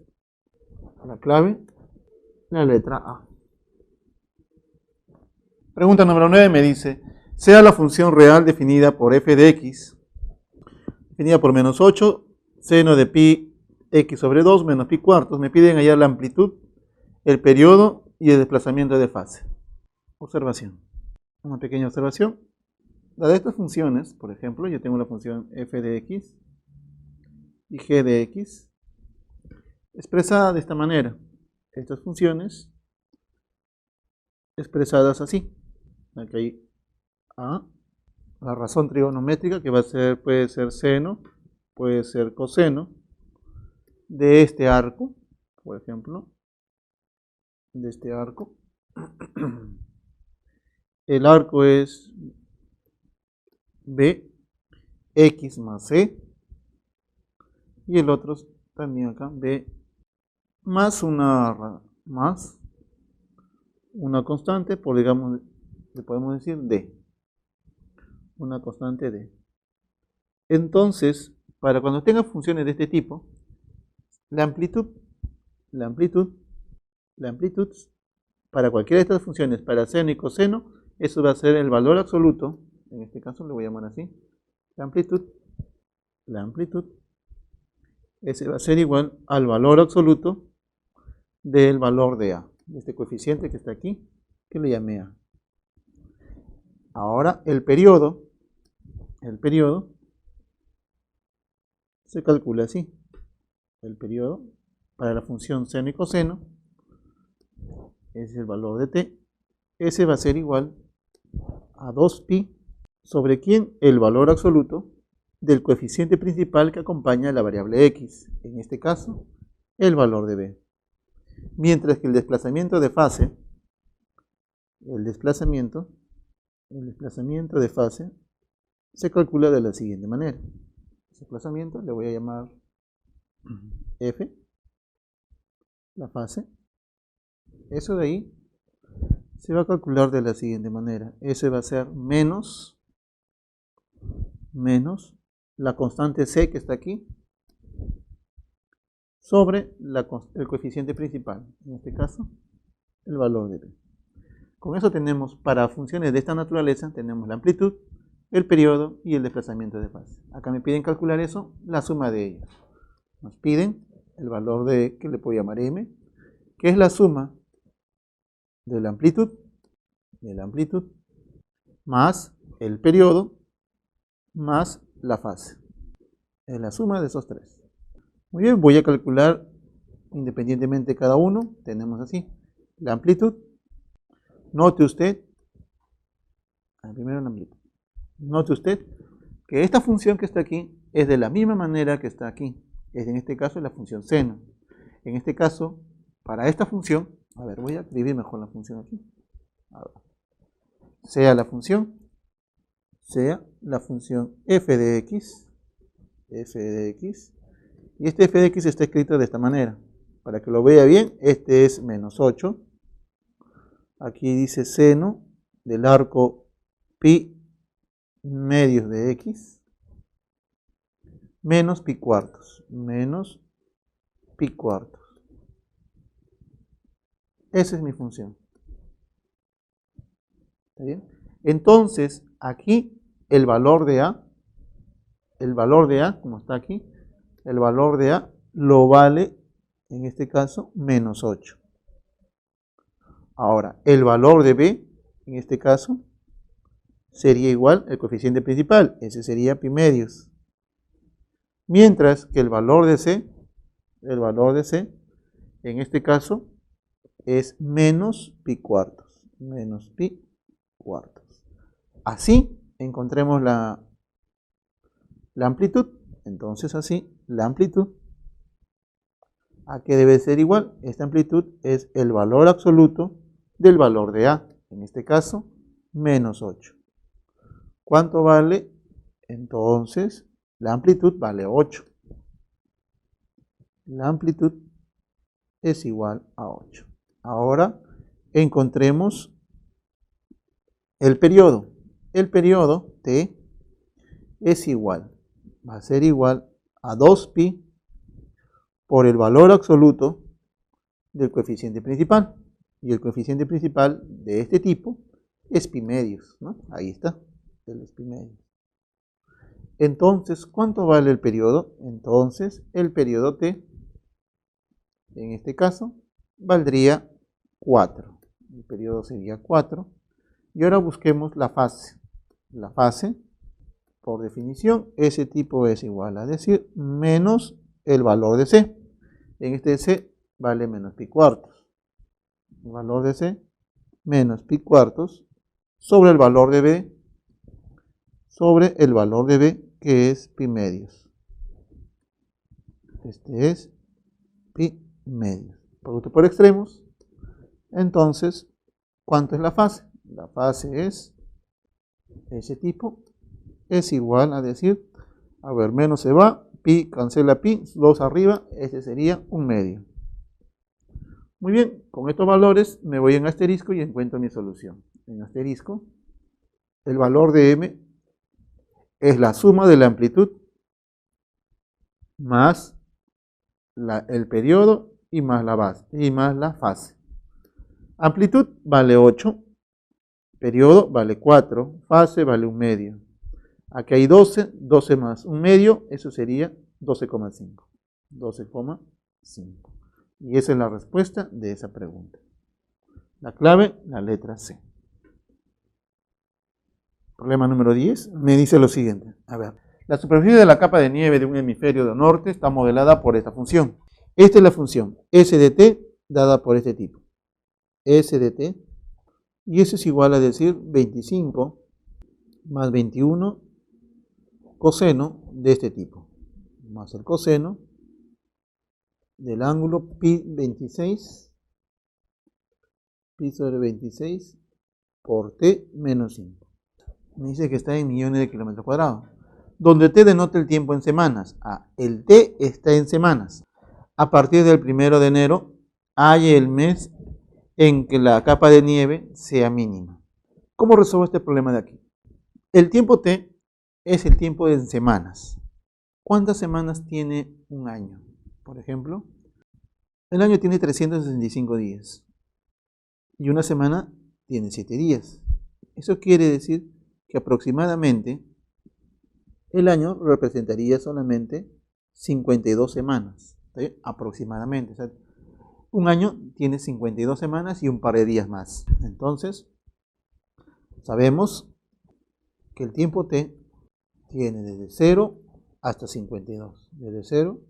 La clave, la letra A. Pregunta número 9 me dice, sea la función real definida por f de x, definida por menos 8, seno de pi x sobre 2 menos pi cuartos. Me piden hallar la amplitud, el periodo y el desplazamiento de fase. Observación. Una pequeña observación. La de estas funciones, por ejemplo, yo tengo la función f de x y g de x expresada de esta manera. Estas funciones expresadas así. Aquí hay A, la razón trigonométrica que va a ser, puede ser seno, puede ser coseno de este arco, por ejemplo, de este arco. El arco es B, X más C, y el otro también acá, B más una constante, por digamos, le podemos decir D, una constante D. Entonces, para cuando tenga funciones de este tipo, la amplitud, para cualquiera de estas funciones, para seno y coseno, eso va a ser el valor absoluto, en este caso le voy a llamar así, la amplitud, ese va a ser igual al valor absoluto del valor de A, de este coeficiente que está aquí, que le llamé A. Ahora, el periodo se calcula así. El periodo para la función seno y coseno, ese es el valor de t, ese va a ser igual a 2pi sobre ¿quién? El valor absoluto del coeficiente principal que acompaña a la variable x, en este caso, el valor de b. Mientras que el desplazamiento de fase, de fase se calcula de la siguiente manera. Desplazamiento le voy a llamar f, la fase. Eso de ahí se va a calcular de la siguiente manera. Eso va a ser menos la constante c que está aquí sobre el coeficiente principal, en este caso el valor de b. Con eso tenemos, para funciones de esta naturaleza, tenemos la amplitud, el periodo y el desplazamiento de fase. Acá me piden calcular eso, la suma de ellos. Nos piden el valor de, que le puedo llamar m, que es la suma de la amplitud más el periodo más la fase. Es la suma de esos tres. Muy bien, voy a calcular independientemente cada uno. Tenemos así la amplitud. Note usted, primero la amplitud. Note usted que esta función que está aquí es de la misma manera que está aquí. Es en este caso la función seno. En este caso, para esta función, a ver, voy a escribir mejor la función aquí. A ver. Sea la función f de x, y este f de x está escrito de esta manera. Para que lo vea bien, este es menos 8. Aquí dice seno del arco pi medios de x menos pi cuartos. Esa es mi función. ¿Está bien? Entonces, aquí el valor de A, como está aquí, el valor de A lo vale, en este caso, menos 8. Ahora, el valor de B, en este caso, sería igual al coeficiente principal, ese sería pi medios. Mientras que el valor de C, en este caso, es menos pi cuartos. Menos pi cuartos. Así encontremos la amplitud. Entonces así, la amplitud, ¿a qué debe ser igual? Esta amplitud es el valor absoluto del valor de A. En este caso, menos 8. ¿Cuánto vale? Entonces, la amplitud vale 8. La amplitud es igual a 8. Ahora, encontremos el periodo. El periodo T es igual, va a ser igual a 2pi por el valor absoluto del coeficiente principal. Y el coeficiente principal de este tipo es pi medios, ¿no? Ahí está, el pi medios. Entonces, ¿cuánto vale el periodo? Entonces, el periodo T, en este caso, valdría 4. El periodo sería 4. Y ahora busquemos la fase. La fase, por definición, ese tipo es igual a decir menos el valor de C. En este C vale menos pi cuartos. El valor de C menos pi cuartos sobre el valor de B, sobre el valor de B que es pi medios. Este es pi medios. Producto por extremos. Entonces, ¿cuánto es la fase? La fase es ese tipo. Es igual a decir, a ver, menos se va, pi cancela pi, 2 arriba, este sería 1 medio. Muy bien, con estos valores me voy en asterisco y encuentro mi solución. En asterisco, el valor de m es la suma de la amplitud más el periodo y más la base y más la fase. Amplitud vale 8, periodo vale 4, fase vale 1 medio. Aquí hay 12, 12 más 1 medio, eso sería 12,5. 12,5. Y esa es la respuesta de esa pregunta. La clave, la letra C. Problema número 10, me dice lo siguiente. A ver, la superficie de la capa de nieve de un hemisferio norte está modelada por esta función. Esta es la función S de t dada por este tipo. S de t, y eso es igual a decir 25 más 21 coseno de este tipo, más el coseno del ángulo pi 26, pi sobre 26 por t menos 5. Me dice que está en millones de kilómetros cuadrados, donde t denota el tiempo en semanas. El t está en semanas. A partir del 1 de enero hay el mes en que la capa de nieve sea mínima. ¿Cómo resuelvo este problema de aquí? El tiempo t es el tiempo en semanas. ¿Cuántas semanas tiene un año? Por ejemplo, el año tiene 365 días y una semana tiene 7 días. Eso quiere decir que aproximadamente el año representaría solamente 52 semanas. ¿Sí? Aproximadamente. O sea, un año tiene 52 semanas y un par de días más. Entonces, sabemos que el tiempo t tiene desde 0 hasta 52. Desde 0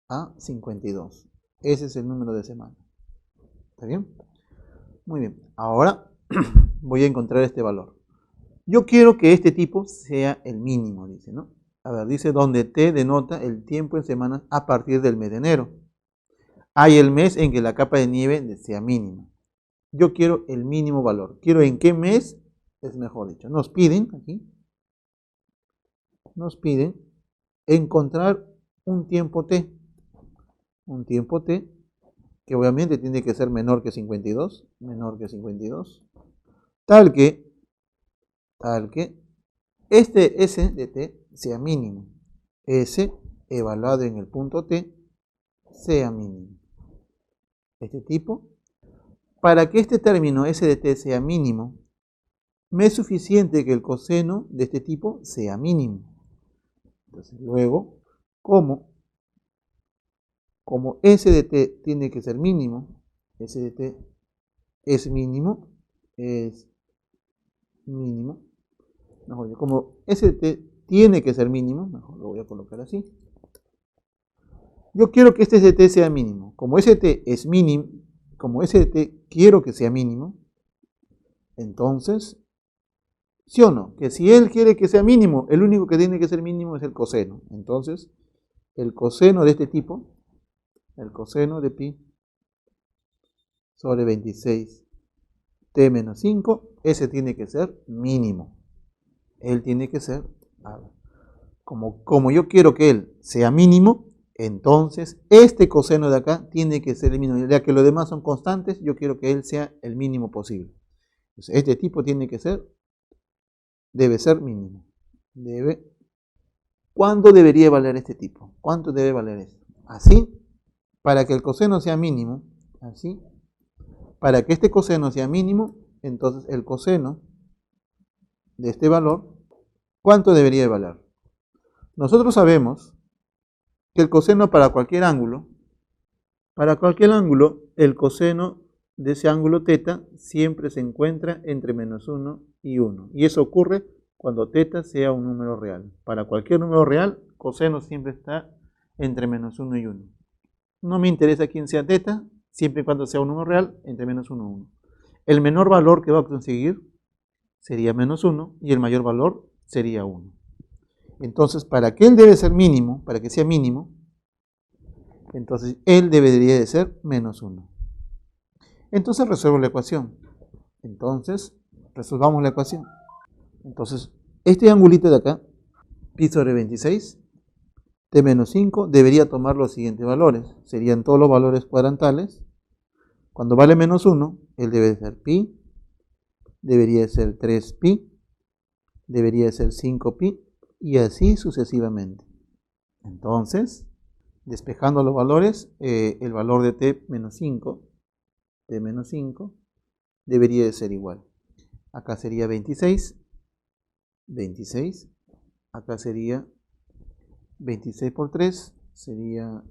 a 52. Ese es el número de semanas. ¿Está bien? Muy bien. Ahora voy a encontrar este valor. Yo quiero que este tipo sea el mínimo, dice, ¿no? A ver, dice donde t denota el tiempo en semanas a partir del mes de enero. Hay el mes en que la capa de nieve sea mínima. Yo quiero el mínimo valor. Quiero en qué mes, es mejor dicho. Nos piden aquí, nos piden encontrar un tiempo t. Un tiempo t que obviamente tiene que ser menor que 52, tal que este S de t sea mínimo. S evaluado en el punto t sea mínimo. Este tipo, para que este término S de t sea mínimo, me es suficiente que el coseno de este tipo sea mínimo. Entonces, luego, como S de t tiene que ser mínimo, S de t es mínimo, mejor, como S de t tiene que ser mínimo, mejor lo voy a colocar así. Yo quiero que este S de t sea mínimo. Como S de t es mínimo, como ese de t quiero que sea mínimo, entonces, ¿sí o no? Que si él quiere que sea mínimo, el único que tiene que ser mínimo es el coseno. Entonces, el coseno de este tipo, el coseno de pi sobre 26 t menos 5, ese tiene que ser mínimo. Él tiene que ser, como yo quiero que él sea mínimo, entonces este coseno de acá tiene que ser el mínimo. Ya que los demás son constantes, yo quiero que él sea el mínimo posible. Entonces, este tipo tiene que ser, debe ser mínimo. ¿Cuánto debería valer este tipo? ¿Cuánto debe valer esto? Así, para que el coseno sea mínimo, así, para que este coseno sea mínimo, entonces el coseno de este valor, ¿cuánto debería valer? Nosotros sabemos que el coseno para cualquier ángulo, el coseno de ese ángulo θ siempre se encuentra entre menos 1 y 1. Y eso ocurre cuando θ sea un número real. Para cualquier número real, coseno siempre está entre menos 1 y 1. No me interesa quién sea θ, siempre y cuando sea un número real, entre menos 1 y 1. El menor valor que va a conseguir sería menos 1 y el mayor valor sería 1. Entonces, para que él debe ser mínimo, para que sea mínimo, entonces él debería de ser menos 1. Entonces resuelvo la ecuación. Entonces, resolvamos la ecuación. Entonces, este angulito de acá, pi sobre 26, t menos 5, debería tomar los siguientes valores. Serían todos los valores cuadrantales. Cuando vale menos 1, él debe de ser pi, debería de ser 3pi, debería de ser 5pi, y así sucesivamente. Entonces, despejando los valores, el valor de t menos 5 debería de ser igual. Acá sería 26, acá sería 26 por 3, sería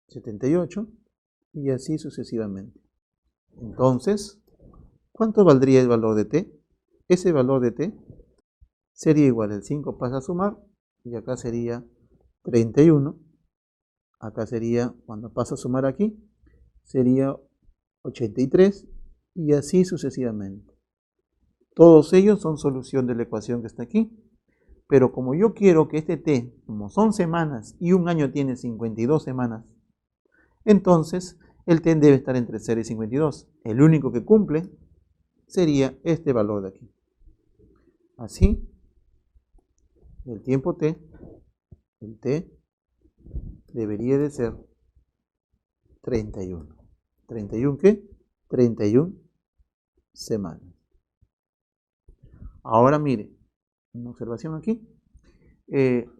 78, y así sucesivamente. Entonces, ¿cuánto valdría el valor de t? Ese valor de t sería igual, el 5 pasa a sumar, y acá sería 31, acá sería, cuando pasa a sumar aquí, sería 83, y así sucesivamente. Todos ellos son solución de la ecuación que está aquí, pero como yo quiero que este t, como son semanas y un año tiene 52 semanas, entonces el t debe estar entre 0 y 52. El único que cumple sería este valor de aquí. Así, el tiempo t, el t debería de ser 31. ¿31 qué? 31 semanas. Ahora mire, una observación aquí.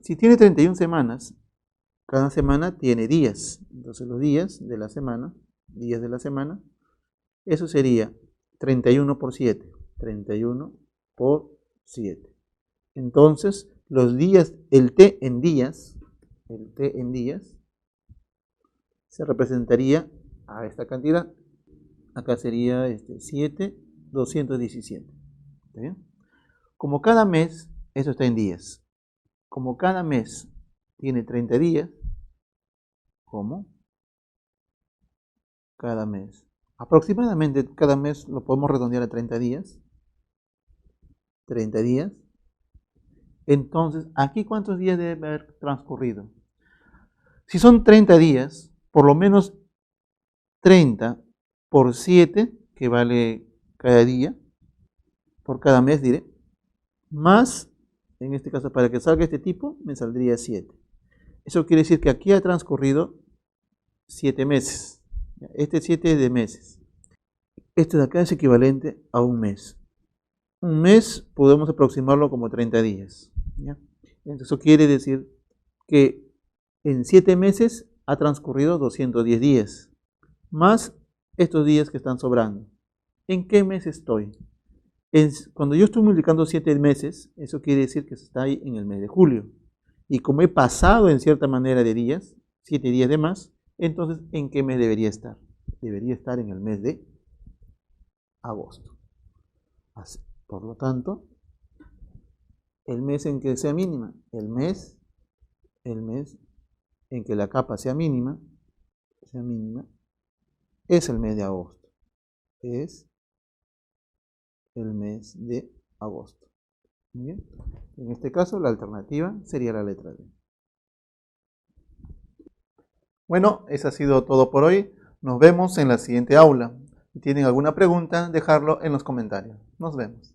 Si tiene 31 semanas, cada semana tiene días. Entonces los días de la semana, eso sería 31 por 7. 31 por 7. Entonces, los días, el t en días, se representaría a esta cantidad. Acá sería 7, 217. ¿Está bien? Como cada mes, eso está en días. Como cada mes tiene 30 días, ¿cómo? Cada mes. Aproximadamente cada mes lo podemos redondear a 30 días. 30 días. Entonces, ¿aquí cuántos días debe haber transcurrido? Si son 30 días, por lo menos 30 por 7, que vale cada día, por cada mes diré, más, en este caso para que salga este tipo, me saldría 7. Eso quiere decir que aquí ha transcurrido 7 meses. Este 7 es de meses. Este de acá es equivalente a un mes. Un mes podemos aproximarlo como 30 días. ¿Ya? Entonces eso quiere decir que en 7 meses ha transcurrido 210 días, más estos días que están sobrando. ¿En qué mes estoy? Cuando yo estoy multiplicando 7 meses, eso quiere decir que está ahí en el mes de julio. Y como he pasado en cierta manera de días, 7 días de más, entonces ¿en qué mes debería estar? Debería estar en el mes de agosto. Así. Por lo tanto, el mes en que sea mínima, el mes en que la capa sea mínima, es el mes de agosto. Es el mes de agosto. Muy bien. En este caso, la alternativa sería la letra D. Bueno, eso ha sido todo por hoy. Nos vemos en la siguiente aula. Si tienen alguna pregunta, dejarlo en los comentarios. Nos vemos.